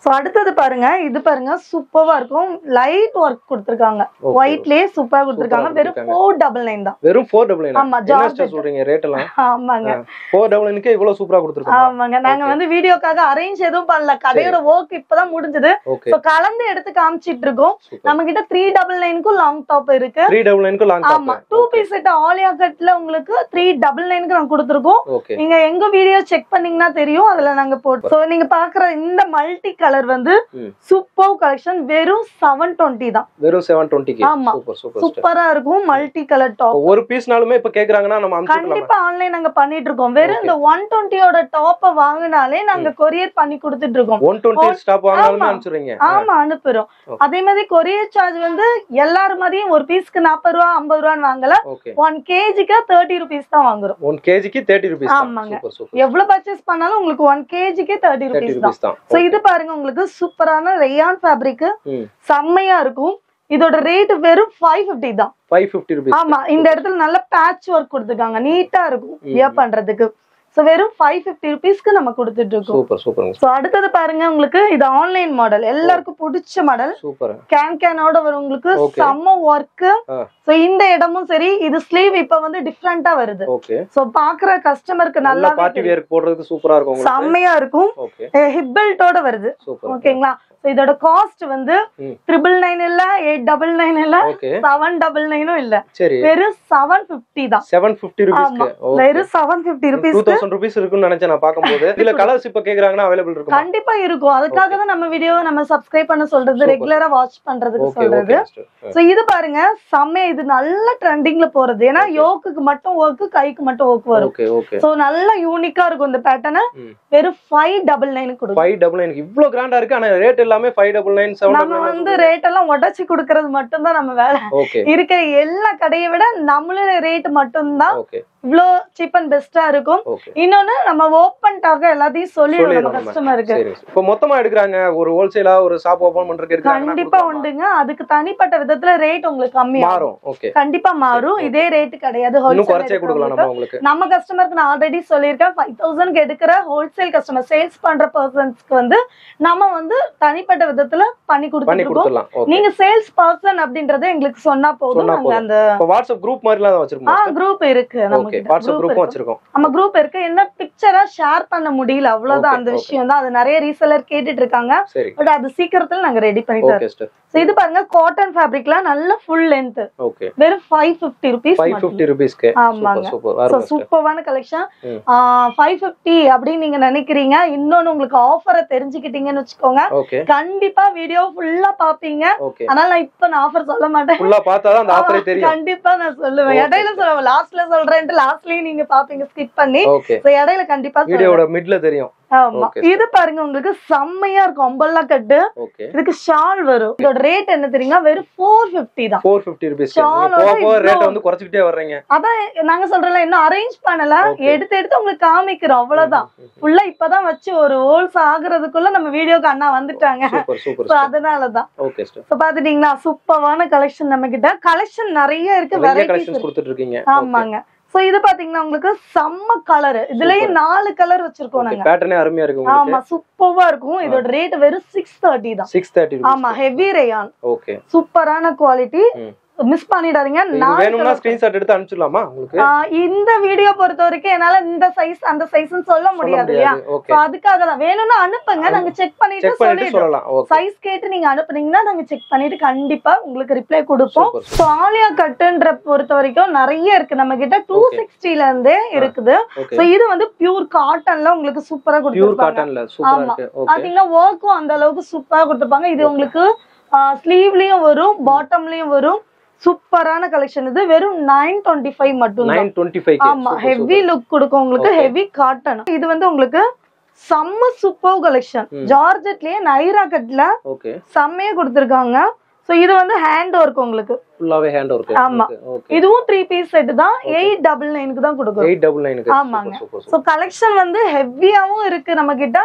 சோ அடுத்தது பாருங்க, இது பாருங்க சூப்பரா இருக்கும். லைட் வர்க் கொடுத்திருக்காங்க. ஒயிட்லயே சூப்பரா கொடுத்திருக்காங்க. வெறும் 499 தான். வெறும் 499. ஆமா. என்ன சொல்றீங்க ரேட் எல்லாம்? ஆமாங்க. 499 க்கு இவ்வளவு சூப்பரா கொடுத்திருக்காங்க. ஆமாங்க. நாங்க வந்து வீடியோக்காக அரேஞ்ச் எதுவும் பண்ணல. கடையோட வர்க் இப்பதான் முடிஞ்சது. சோ கலந்து எடுத்து காமிச்சிட்டு இருக்கோம். நம்ம கிட்ட 399 க்கு லாங் டாப் இருக்கு. 399 க்கு லாங் டாப். ஆமா. 2 பீஸ் செட் ஆலியா கட்ல உங்களுக்கு 399 க்கு நான் கொடுத்திருக்கோம். நீங்க எங்க வீடியோ செக் பண்ணீங்கன்னா தெரியும். அதுல நாங்க போட்டு. சோ நீங்க பாக்குற இந்த மல்டி கலர் வந்து சூப்பர் கலெக்ஷன். வெறும் 720 தான். வெறும் 720 க்கு. ஆமா. Super super. சூப்பரா இருக்கும். Multi colour top. ஒரு பீஸ்னாலுமே இப்ப கேக்குறாங்கன்னா நம்ம அனுப்பிடலாம். கண்டிப்பா ஆன்லைன் நாங்க பண்ணிட்டு இருக்கோம். வெறும் இந்த 120 ஓட டாப்ப வாங்குனாலே நாங்க கொரியர் பண்ணி கொடுத்துட்டு இருக்கோம். 120 ஸ்டாப் வாங்குனாலுமே அனுப்பிடுறீங்க. ஆமா அனுப்புறோம். அதே மாதிரி கொரியர் சார்ஜ் வந்து எல்லாரும் மாதிரியும் ஒரு பீஸ்க்கு 40 ரூபாய் 50 ரூபான்னு வாங்கல. 1 kgக்கு 30 ரூபீஸ் தான் வாங்குறோம். 1 kgக்கு 30 ரூபீஸ் தான். Super super. எவ்வளவு பர்ச்சேஸ் பண்ணாலும் உங்களுக்கு 1 kgக்கு 30 ரூபீஸ் தான். சோ இது பாருங்க உங்களுக்கு சூப்பரான ரயான் ஃபேப்ரிக். செம்மையா இருக்கும். இதோட ரேட் வெறும் 550 தான். 550 ரூபீஸ். ஆமா. இந்த இடத்துல நல்ல பேட்ச் வர்க் கொடுத்திருக்காங்க. நீட்டா இருக்கும் வியர் பண்றதுக்கு. சோ வெறும் 550 ரூபீஸ்க்கு நம்ம கொடுத்துட்டு இருக்கோம். Super super. சோ அடுத்தது பாருங்க, உங்களுக்கு இது ஆன்லைன் மாடல். எல்லாருக்கும் பிடிச்ச மாடல். சூப்பர். கேனோட வரும் உங்களுக்கு. செம்ம வர்க். சோ இந்த இடமும் சரி, இது ஸ்லீவ் இப்ப வந்து டிஃபரண்டா வருது. ஓகே. சோ பாக்குற கஸ்டமருக்கு நல்லா பார்ட்டி வேர் போடுறதுக்கு சூப்பரா இருக்கும் உங்களுக்கு. செம்மையா இருக்கும். ஹிப் பெல்ட்டோட வருது. ஓகேங்களா? சோ இதோட காஸ்ட் வந்து 999 இல்ல, 899 இல்ல, 799 இல்ல. சரி. வெறும் 750 தான். 750 ரூபீஸ்க்கு. வெறும் 750 ரூபீஸ். 2000 ரூபீஸ் இருக்குன்னு நினைச்சேன் நான் பாக்கும்போது. இதுல கலர்ஸ் இப்ப கேக்குறாங்கன்னா அவேலபிள் இருக்கும். கண்டிப்பா இருக்கும். அதுக்காக தான் நம்ம வீடியோவை நம்ம சப்ஸ்கிரைப் பண்ண சொல்றது, ரெகுலரா வாட்ச் பண்றதுக்கு சொல்றது. சோ இது பாருங்க செம்மையா, இது நல்ல ட்ரெண்டிங்ல போறது. ஏன்னா யோக்குக்கு மட்டும் வர்க், கைக்கு மட்டும் வர்க் வரும். சோ நல்ல யூனிக்கா இருக்கும் இந்த பேட்டர்ன். வெறும் 599 கொடுக்கும். 599 இவ்ளோ கிராண்டா இருக்கு. ஆனா ரேட் எல்லாமே 599 799. நம்ம வந்து ரேட் எல்லாம் உடைச்சு கொடுக்கிறது மட்டும் தான் நம்ம வேலை. இருக்கிற எல்லா கடையை விட நம்மளோட ரேட் மட்டும் தான் இவ்ளோ சீப் அண்ட் பெஸ்டா இருக்கும். இன்னொன்னு நம்ம ஓபன் டாக எல்லாத்தையும் சொல்லிடுவோம் நம்ம கஸ்டமருக்கு. இப்போ மொத்தமா எடுக்கறாங்க, ஒரு ஹோல்சேலா ஒரு ஷாப் ஓபன் பண்றதுக்கு இருக்காங்க. கண்டிப்பா உண்டுங்க. அதுக்கு தனிப்பட்ட விதத்துல ரேட் உங்களுக்கு கம்மியா மாறும். ஓகே. கண்டிப்பா மாறும். இதே ரேட் கிடையாது. இன்னும் குறைச்சே கொடுக்கலாம் நம்ம உங்களுக்கு. நம்ம கஸ்டமருக்கு நான் ஆல்ரெடி சொல்லிருக்கேன், 5000 க்கு எடுக்கிற ஹோல்சேல் கஸ்டமர் சேல்ஸ் பண்ற பர்சன்ஸ்க்கு வந்து நம்ம வந்து தனிப்பட்ட விதத்துல பண்ணி கொடுத்துருக்கோம். நீங்க சேல்ஸ் பர்சன் அப்படின்றத எங்களுக்கு சொன்னா போதும். நாங்க அந்த வாட்ஸ்அப் குரூப் மாதிரிலாம் தான் வச்சிருக்கோம். குரூப் இருக்கு. நமக்கு வாட்ஸ்அப் குரூப் வச்சிருக்கோம். நம்ம குரூப் இருக்கு. என்ன பிக்சரா ஷேர் பண்ண முடியல, அவ்வளவுதான் அந்த விஷயம் தான். அது நிறைய ரீசெல்லர் கேட்டுட்டு இருக்காங்க. பட் அது சீக்கிரத்துல நாங்க ரெடி பண்ணி தரோம். சோ இது பாருங்க காட்டன் ஃபேப்ரிக்ல நல்ல ஃபுல் லெந்த். ஓகே. வெறும் 550 ரூபீஸ். 550 ரூபீஸ்க்கு. ஆமாங்க. சூப்பர். சூப்பரான கலெக்ஷன். 550 அப்படி நீங்க நினைக்கிறீங்க. இன்னொன்னு உங்களுக்கு ஆஃபரை தெரிஞ்சுக்கிட்டீங்கன்னு வெச்சுக்கோங்க. கண்டிப்பா வீடியோ ஃபுல்லா பாப்பீங்க. அதனால நான் இப்ப நான் ஆஃபர் சொல்ல மாட்டேன். ஃபுல்லா பார்த்தாதான் அந்த ஆஃபரே தெரியும். கண்டிப்பா நான் சொல்லுவேன். இடையில சொல்லுவேன், லாஸ்ட்ல சொல்றேன்ட்டு லாஸ்ட்லயே நீங்க பாப்பீங்க ஸ்கிப் பண்ணி. ஓகே. சோ இடையில கண்டிப்பா வீடியோவோட மிட்ல தெரியும். ஆமா. இது பாருங்க உங்களுக்கு செம்மையா இருக்கும் அம்பல்லா கட்டு. ஓகே. இதுக்கு ஷால் வரும். இதோட ரேட் என்ன தெரியுமா? வெறும் 450 தான். 450 ரூபீஸ். போக ரேட் வந்து குறைச்சிட்டே வர்றீங்க. அதான் நாங்க சொல்றல இன்னும் அரேஞ்ச் பண்ணல. எடுத்து உங்களுக்கு காமிக்கிறோம் அவ்வளவுதான். ஃபுல்லா இப்பதான் வச்சு ஒரு ஹோல்ஸ் ஆகுறதுக்குள்ள நம்ம வீடியோக்கு அண்ணா வந்துட்டாங்க. Super super. சோ அதனால தான். Okay sister. சோ பாத்துட்டீங்களா சூப்பரான கலெக்ஷன் நம்ம கிட்ட. கலெக்ஷன் நிறைய இருக்கு. வெரைட்டிஸ் கலெக்ஷன்ஸ் கொடுத்துட்டு இருக்கீங்க. ஆமாங்க. சோ இது பாத்தீங்கன்னா உங்களுக்கு செம்ம கலர். இதுலயே 4 கலர் வச்சிருக்கோம் நாங்க. பேட்டர்னே அருமையா இருக்கு உங்களுக்கு. ஆமா சூப்பரா இருக்கும். இதோட ரேட் வெறும் 630 தான். 630. ஆமா ஹெவி ரேயான். ஓகே. சூப்பரான குவாலிட்டி. மிஸ் பண்ணிடாதீங்க. நான் வேணும்னா ஸ்கிரீன்ஷாட் எடுத்து அனுப்பிச்சிடலாமா உங்களுக்கு? இந்த வீடியோ பொறுத்த வரைக்கும் என்னால இந்த சைஸ் அந்த சைஸ்னு சொல்ல முடியாது இல்லையா? சோ அதுக்காக தான் வேணும்னா அனுப்புங்க. நாங்க செக் பண்ணிட்டு சொல்லிடுறோம். சைஸ் கேட்டு நீங்க அனுப்புனீங்கன்னா நாங்க செக் பண்ணிட்டு கண்டிப்பா உங்களுக்கு ரிப்ளை கொடுப்போம். சோ ஆலியா கட்டுன்ற பொறுத்த வரைக்கும் நிறைய இருக்கு நம்ம கிட்ட. 260ல இருந்தே இருக்குது. சோ இது வந்து பியூர் காட்டன்ல உங்களுக்கு சூப்பரா கொடுத்திருப்பாங்க. பியூர் காட்டன்ல சூப்பரா இருக்கு. ஓகே. பாத்தீங்கன்னா வர்க்கும் அந்த அளவுக்கு சூப்பரா கொடுத்திருப்பாங்க. இது உங்களுக்கு ஸ்லீவ்லயும் வரும், பாட்டம்லயும் வரும். சூப்பரான கலெக்ஷன். இது வெறும் 925 மட்டும் தான். 925. ஆமா ஹெவி லுக் கொடுக்கும் உங்களுக்கு. Heavy cotton. இது வந்து உங்களுக்கு செம்ம சூப்பர் கலெக்ஷன். ஜார்ஜெட்லயே நைரா கட்ல ஓகே செம்மையா கொடுத்திருக்காங்க. சோ இது வந்து ஹேண்ட் வர்க் உங்களுக்கு. ஃபுல்லாவே ஹேண்ட் வர்க். ஆமா. இதுவும் 3 பீஸ் செட் தான். 899 க்கு தான் கொடுக்குறோம். 899 க்கு. ஆமாங்க. சோ கலெக்ஷன் வந்து ஹெவியாவும் இருக்கு நம்ம கிட்ட.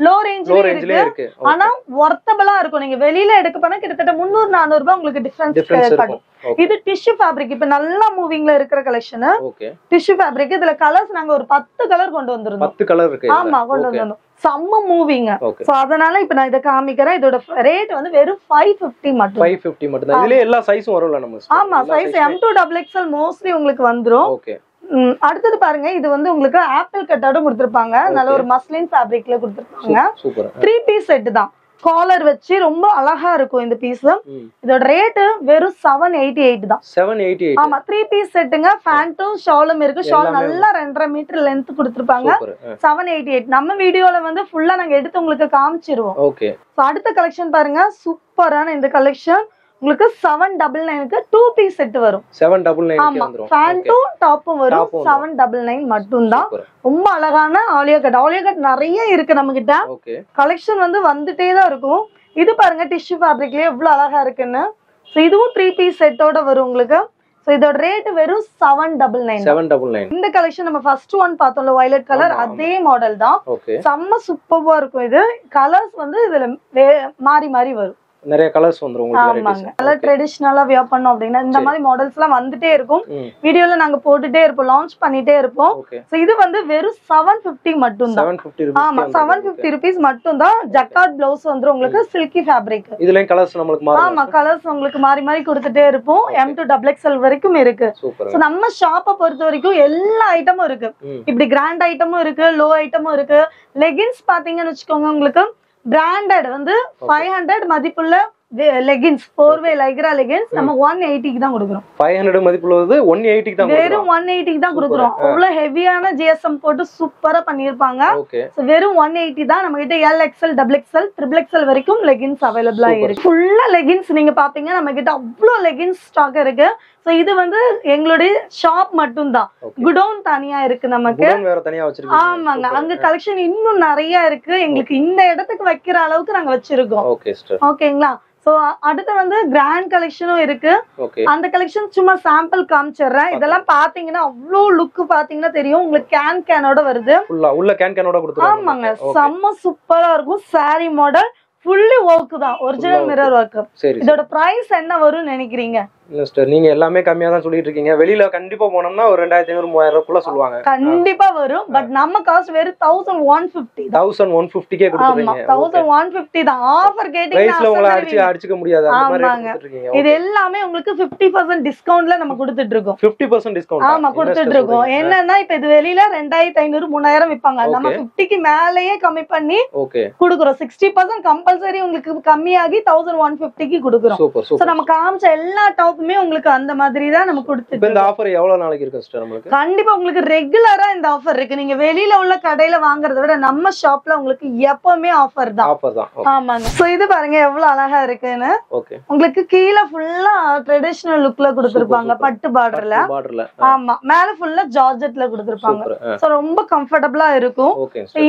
லோ ரேஞ்ச்லயே இருக்கு. ஆனா வொர்த்தபிளா இருக்கும். நீங்க வெளியில எடுக்க போனா கிட்டத்தட்ட 300 400 ரூபாய் உங்களுக்கு டிஃபரன்ஸ் காட்டும். இது டிஷ்யூ ஃபேப்ரிக். இப்ப நல்லா மூவிங்ல இருக்கிற கலெக்ஷன். ஓகே. Tissue fabric. இதுல கலர்ஸ் நாங்க ஒரு 10 கலர் கொண்டு வந்திருந்தோம். 10 கலர் இருக்கு. ஆமா கொண்டு வந்தோம். செம்ம மூவிங். சோ அதனால இப்ப நான் இத காமிக்கிறேன். இதோட ரேட் வந்து வெறும் 550 மட்டும். 550 மட்டும் தான். இதுல எல்லா சைஸும் வரும்ல நமக்கு? ஆமா size M to XXL mostly உங்களுக்கு வந்துரும். ஓகே. அடுத்து பாருங்க இது வந்து உங்களுக்கு ஆப்பிள் கட்டோட கொடுத்திருப்பாங்க. நல்ல ஒரு மஸ்லின் ஃபேப்ரிக்ல கொடுத்திருப்பாங்க. சூப்பர். 3 பீஸ் செட் தான். காலர் வச்சு ரொம்ப அழகா இருக்கும் இந்த பீஸ். இதோட ரேட் வெறும் 788 தான். 788. ஆமா 3 பீஸ் செட்டுங்க. ஃபேண்டும் ஷாலும் இருக்கு. ஷால் நல்லா 2.5 மீட்டர் லென்த் கொடுத்திருப்பாங்க. 788. நம்ம வீடியோல வந்து ஃபுல்லா நாங்க எடுத்து உங்களுக்கு காமிச்சிருவோம். ஓகே. சோ அடுத்த கலெக்ஷன் பாருங்க. சூப்பரான இந்த கலெக்ஷன் உங்களுக்கு 799 க்கு 2 பீஸ் செட் வரும். 799 க்கு வந்துரும். ஃபேண்டும் டாப்பும் வரும். 799 மட்டும் தான். ரொம்ப அழகான ஆலியா கட். ஆலியா கட் நிறைய இருக்கு நம்ம கிட்ட. ஓகே. கலெக்ஷன் வந்து வந்துட்டே தான் இருக்கும். இது பாருங்க டிஷ்யூ ஃபேப்ரிக்லயே எவ்வளவு அழகா இருக்குன்னு. சோ இதுவும் 3 பீஸ் செட்டோட வரும் உங்களுக்கு. சோ இதோட ரேட் வெறும் 799. 799. இந்த கலெக்ஷன் நம்ம ஃபர்ஸ்ட் ஒன் பார்த்தோம்ல வயலட் கலர் அதே மாடல் தான். செம்ம சூப்பரா இருக்கும். இது கலர்ஸ் வந்து இதுல மாறி மாறி வரும். நிறைய கலர்ஸ் வந்துரும் உங்களுக்கு. வெரைட்டிஸ் நல்ல ட்ரெடிஷனலா வியர் பண்ணோம் அப்படினா இந்த மாதிரி மாடல்ஸ்லாம் வந்துட்டே இருக்கும். வீடியோல நாங்க போட்டுட்டே இருப்போம். லான்ச் பண்ணிட்டே இருப்போம். சோ இது வந்து வெறும் 750 மட்டும் தான். 750 ரூபாய். ஆமா 750 ரூபீஸ் மட்டும் தான். ஜக்கார்ட் ப்ளவுஸ் வந்துரும் உங்களுக்கு. Silky fabric. இதுலயும் கலர்ஸ் நமக்கு மாறும். ஆமா கலர்ஸ் உங்களுக்கு மாறி மாறி கொடுத்துட்டே இருப்போம். M to XXL வரைக்கும் இருக்கு. சோ நம்ம ஷாப்பை பொறுத்த வரைக்கும் எல்லா ஐட்டமும் இருக்கு. இப்படி கிராண்ட் ஐட்டமும் இருக்கு, லோ ஐட்டமும் இருக்கு. லெகின்ஸ் பாத்தீங்கன்னு வெச்சுக்கோங்க உங்களுக்கு பிராண்டட் வந்து 500 மதிப்புள்ள லெகின்ஸ் 4-வே லைக்ரா லெகின்ஸ் நம்ம 180 க்கு தான் கொடுக்குறோம். 500 மதிப்புள்ளது 180 க்கு தான் கொடுக்குறோம். வெறும் 180 க்கு தான் கொடுக்குறோம். அவ்வளவு ஹெவியான GSM போட்டு சூப்பரா பண்ணிருப்பாங்க. சோ வெறும் 180 தான். நம்ம கிட்ட L XL XXL XXL வரைக்கும் லெகின்ஸ் அவேலபிளா இருக்கு. ஃபுல்லா லெகின்ஸ் நீங்க பாப்பீங்க நம்ம கிட்ட அவ்வளவு லெகின்ஸ் ஸ்டாக் இருக்கு. சோ இது வந்து எங்களுடைய ஷாப் மட்டும் தான். குடோன் தனியா இருக்கு நமக்கு. குடோன் வேற தனியா வச்சிருக்கீங்க. ஆமாங்க. அங்க கலெக்ஷன் இன்னும் நிறைய இருக்கு. எங்களுக்கு இந்த இடத்துக்கு வைக்கிற அளவுக்கு நாங்க வச்சிருக்கோம். Okay sister. ஓகேங்களா? சோ அடுத்து வந்து கிராண்ட் கலெக்ஷனும் இருக்கு. அந்த கலெக்ஷன் சும்மா சாம்பிள் காமிச்சறேன். இதெல்லாம் பாத்தீங்கன்னா அவ்வளவு லுக் பாத்தீங்கன்னா தெரியும். உங்களுக்கு கேனோட வருது. உள்ள கேனோட கொடுத்துருவாங்க. ஆமாங்க. செம்ம சூப்பரா இருக்கும். சாரி மாடல் ஃபுல்லி வர்க் தான். Original mirror work. இதோட பிரைஸ் என்ன வரும்னு நினைக்கிறீங்க? சிஸ்டர் நீங்க எல்லாமே கம்மியா தான் சொல்லிட்டு இருக்கீங்க. வெளியில கண்டிப்பா போனோம்னா ஒரு 2500 3000 ரூபாய்க்குள்ள சொல்லுவாங்க. கண்டிப்பா வரும். பட் நம்ம காஸ்ட் வெறும் 1150 தான். 1150 கே கொடுத்துறீங்க. 1150 தான். ஆஃபர் கேட்டிங்கனா பிரைஸ்ல உங்கள அடிச்சுக்க முடியாது. அந்த மாதிரி கொடுத்துட்டு இருக்கீங்க. இது எல்லாமே உங்களுக்கு 50% டிஸ்கவுண்ட்ல நம்ம கொடுத்துட்டு இருக்கோம். 50% டிஸ்கவுண்ட். ஆமா கொடுத்துட்டு இருக்கோம். என்னன்னா இப்ப இது வெளியில 2500 3000 விப்பாங்க. நம்ம 50 க்கு மேலயே கம்மி பண்ணி கொடுக்குறோம். 60% கம்பல்சரி உங்களுக்கு கம்மியாகி 1150 க்கு கொடுக்குறோம். சோ நம்ம காமிச்ச எல்லா டாப் ஷாப்புமே உங்களுக்கு அந்த மாதிரி தான் நம்ம கொடுத்துட்டு இந்த ஆஃபர் எவ்வளவு நாளைக்கு இருக்கு சிஸ்டர் நமக்கு? கண்டிப்பா உங்களுக்கு ரெகுலரா இந்த ஆஃபர் இருக்கு. நீங்க வெளியில உள்ள கடையில வாங்குறத விட நம்ம ஷாப்ல உங்களுக்கு எப்பவுமே ஆஃபர் தான். ஆமாங்க. சோ இது பாருங்க எவ்வளவு அழகா இருக்குன்னு. உங்களுக்கு கீழே ஃபுல்லா ட்ரெடிஷனல் லுக்ல கொடுத்திருப்பாங்க பட்டு பார்டர்ல. ஆமா, மேல ஃபுல்லா ஜார்ஜெட்ல கொடுத்திருப்பாங்க. சோ ரொம்ப கம்ஃபர்ட்டபிளா இருக்கும்.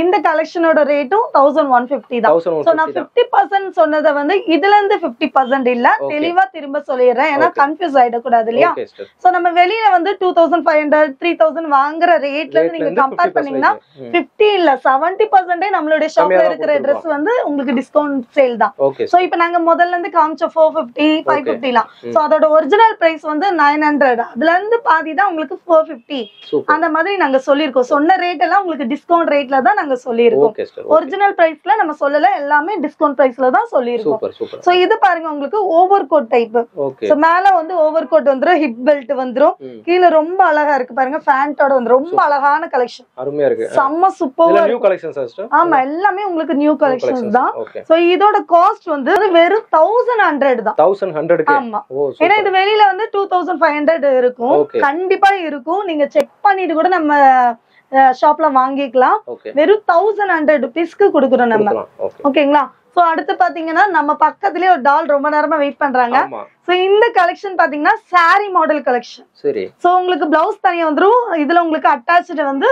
இந்த கலெக்ஷனோட ரேட்டும் 1150 தான். சோ நான் 50% சொன்னதை வந்து இதுல இருந்து 50% இல்ல, தெளிவா திரும்ப சொல்லிடுறேன், ஏன்னா கன்ஃபியூஸ் ஆயிடக்கூடாது இல்லையா. சோ நம்ம வெளியில வந்து 2500 3000 வாங்குற ரேட்ல இருந்து நீங்க கம்பேர் பண்ணீங்கன்னா 50 இல்ல 70% நம்மளுடைய ஷாப்ல இருக்கிற ட்ரெஸ் வந்து உங்களுக்கு டிஸ்கவுண்ட் சேல் தான். சோ இப்போ நாங்க முதல்ல இருந்து காமிச்ச 450 550 லாம். சோ அதோட ஒரிஜினல் பிரைஸ் வந்து 900, அதுல இருந்து பாதி தான் உங்களுக்கு 450 அந்த மாதிரி நாங்க சொல்லிருக்கோம். சொன்ன ரேட் எல்லாம் உங்களுக்கு டிஸ்கவுண்ட் ரேட்ல தான் நாங்க சொல்லிருக்கோம். ஒரிஜினல் பிரைஸ்ல நம்ம சொல்லல, எல்லாமே டிஸ்கவுண்ட் பிரைஸ்ல தான் சொல்லிருக்கோம். சோ இது பாருங்க உங்களுக்கு ஓவர் கோட் டைப். சோ மேல வந்து ஓவர் கோட் வந்துரும், ஹிப் பெல்ட் வந்துரும், கீழ ரொம்ப அழகா இருக்கு பாருங்க, ஃபேண்டோட வந்து ரொம்ப அழகான கலெக்ஷன். அருமையா இருக்கு, செம்ம சூப்பரா நியூ கலெக்ஷன்ஸ் சிஸ்டர். ஆமா, எல்லாமே உங்களுக்கு நியூ கலெக்ஷன்ஸ் தான். சோ இதோட காஸ்ட் வந்து வெறும் 1100 தான். 1100 க்கு. ஆமா, ஏன்னா இது வெளியில வந்து 2500 இருக்கும், கண்டிப்பா இருக்கும். நீங்க செக் பண்ணிட்டு கூட நம்ம ஷாப்ல வாங்கிக்கலாம். வெறும் 1100 rupeesக்கு கொடுக்குறோம் நம்ம. ஓகேங்களா. சோ அடுத்து பாத்தீங்கன்னா நம்ம பக்கத்துலயே ஒரு டால் ரொம்ப நேரமா வெயிட் பண்றாங்க. சோ இந்த கலெக்ஷன் பாத்தீங்கன்னா சாரி மாடல் கலெக்ஷன். சரி. சோ உங்களுக்கு பிளவுஸ் தனியா வந்துரும், இதுல உங்களுக்கு அட்டாச்ட் வந்து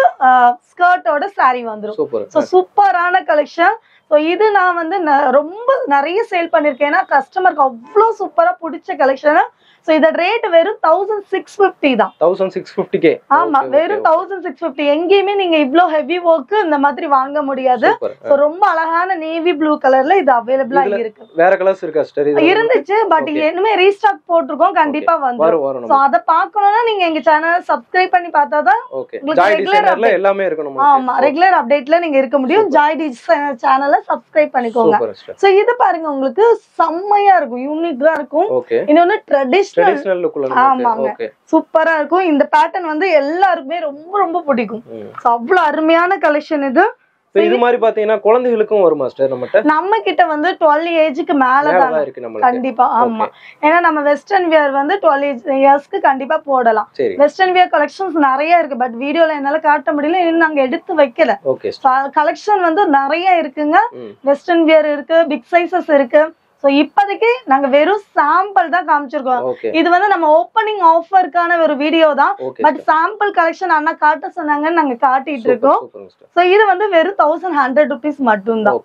ஸ்கர்ட்டோட சாரி வந்துரும். சோ சூப்பரான கலெக்ஷன். சோ இது நான் வந்து ரொம்ப நிறைய சேல் பண்ணிருக்கேன், ஏன்னா கஸ்டமருக்கு அவ்வளவு சூப்பரா பிடிச்ச கலெக்ஷன். சோ இத ரேட் வெறும் 1650 தான். 1650 கே. ஆமா, வெறும் 1650. எங்கேயுமே நீங்க இவ்ளோ ஹெவி வர்க் இந்த மாதிரி வாங்க முடியாது. சோ ரொம்ப அழகான நேவி ப்ளூ கலர்ல இது அவேலபிளா இருக்கு. வேற கலர்ஸ் இருக்கா சிஸ்டர்? இருந்துச்சு, பட் இனிமே ரீஸ்டாக் போட்டிருக்கோம், கண்டிப்பா வந்துரும். சோ அத பார்க்கணும்னா நீங்க எங்க சேனலை சப்ஸ்கிரைப் பண்ணி பார்த்தாதான் உங்களுக்கு ரெகுலர் எல்லாமே இருக்கணும். ஆமா, ரெகுலர் அப்டேட்ல நீங்க இருக்க முடியும். ஜாய் டிசைனர் சேனலை சப்ஸ்கிரைப் பண்ணிக்கோங்க. சோ இது பாருங்க உங்களுக்கு செம்மையா இருக்கும், யூனிக்கா இருக்கும். இன்னொன்னு ட்ரெடிஷனல் லுக்ல இருக்கு. சூப்பரா இருக்கும். இந்த பேட்டர்ன் வந்து எல்லாருக்குமே ரொம்ப ரொம்ப பிடிக்கும். அவ்வளவு அருமையான கலெக்ஷன் இது. இது மாதிரி பாத்தீங்கன்னா குழந்தைகளுக்கும் வரும் மாஸ்டர். நம்ம கிட்ட வந்து 12 ஏஜ்க்கு மேல தான் இருக்கு கண்டிப்பா. ஆமா, ஏன்னா நம்ம வெஸ்டர்ன் வியர் வந்து 12 இயர்ஸ்க்கு கண்டிப்பா போடலாம். வெஸ்டர்ன் வியர் கலெக்ஷன்ஸ் நிறைய இருக்கு, பட் வீடியோல என்னால காட்ட முடியல, இன்னும் நாங்க எடுத்து வைக்கல. கலெக்ஷன் வந்து நிறைய இருக்குங்க. வெஸ்டர்ன் வியர் இருக்கு, பிக் சைசஸ் இருக்கு. சோ இப்போதைக்கு நாங்க வெறும் சாம்பிள் தான் காமிச்சிருக்கோம். இது வந்து நம்ம ஓப்பனிங் ஆஃபருக்கான ஒரு வீடியோ தான், பட் சாம்பிள் கலெக்ஷன் அண்ணா காட்ட சொன்னாங்கன்னு நாங்க காட்டிட்டு இருக்கோம். சோ இது வந்து வெறும் 1100 rupees மட்டும் தான்.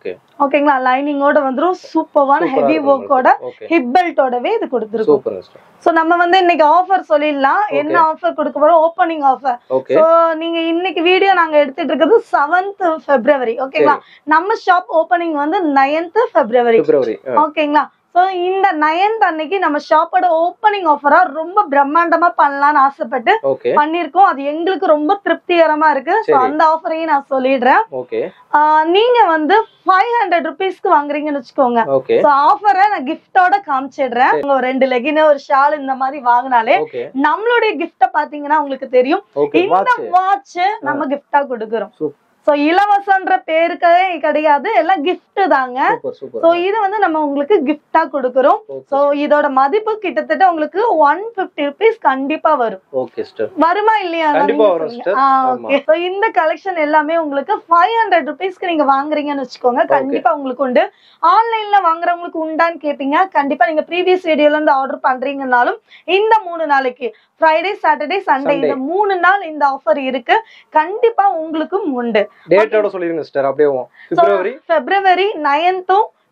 ஓகேங்களா. லைனிங்கோட வந்துரும், சூப்பரான ஹெவி வர்க்கோட ஹிப் பெல்ட்டோடவே இது கொடுத்துருக்கோம். சோ நம்ம வந்து இன்னைக்கு ஆஃபர் சொல்லிடலாம். என்ன ஆஃபர் கொடுக்க போறோம்? Opening offer. சோ நீங்க இன்னைக்கு வீடியோ நாங்க எடுத்துட்டு இருக்கிறது 7th February. ஓகேங்களா. நம்ம ஷாப் ஓப்பனிங் வந்து 9th February. ஓகேங்களா. சோ இந்த 9th அன்னைக்கு நம்ம ஷாப்போட ஓப்பனிங் ஆஃபரா ரொம்ப பிரம்மாண்டமா பண்ணலாம்னு ஆசைப்பட்டு பண்ணிருக்கோம். அது எங்களுக்கு ரொம்ப திருப்திகரமா இருக்கு. சோ அந்த ஆஃபரையும் நான் சொல்லிடுறேன். நீங்க வந்து 500 rupeesக்கு வாங்குறீங்கன்னு வச்சுக்கோங்க. சோ ஆஃபரை நான் கிஃப்டோட காமிச்சிடுறேன். ஒரு 2 லெகின் ஒரு ஷால் இந்த மாதிரி வாங்கினாலே நம்மளுடைய கிஃப்ட பாத்தீங்கன்னா உங்களுக்கு தெரியும். இந்த வாட்ச் நம்ம கிஃப்டா கொடுக்குறோம். சோ இலவசன்ற பேருக்கே கிடையாது, எல்லாம் கிஃப்ட் தாங்க. சோ இது வந்து நம்ம உங்களுக்கு கிஃப்டா கொடுக்குறோம். சோ இதோட மதிப்பு கிட்டத்தட்ட உங்களுக்கு 150 rupees கண்டிப்பா வரும். வருமா இல்லையா? சோ இந்த கலெக்ஷன் எல்லாமே உங்களுக்கு 500 rupeesக்கு நீங்க வாங்குறீங்கன்னு வச்சுக்கோங்க, கண்டிப்பா உங்களுக்கு உண்டு. ஆன்லைன்ல வாங்குறவங்களுக்கு உண்டான்னு கேப்பீங்க. கண்டிப்பா நீங்க ப்ரீவியஸ் வீடியோல இருந்து ஆர்டர் பண்றீங்கன்னாலும் இந்த 3 நாளைக்கு ஃப்ரைடே சாட்டர்டே சண்டே இந்த 3 நாள் இந்த ஆஃபர் இருக்கு, கண்டிப்பா உங்களுக்கும் உண்டு. டேட்டோட சொல்லிருங்க சிஸ்டர். அப்படியே February 9th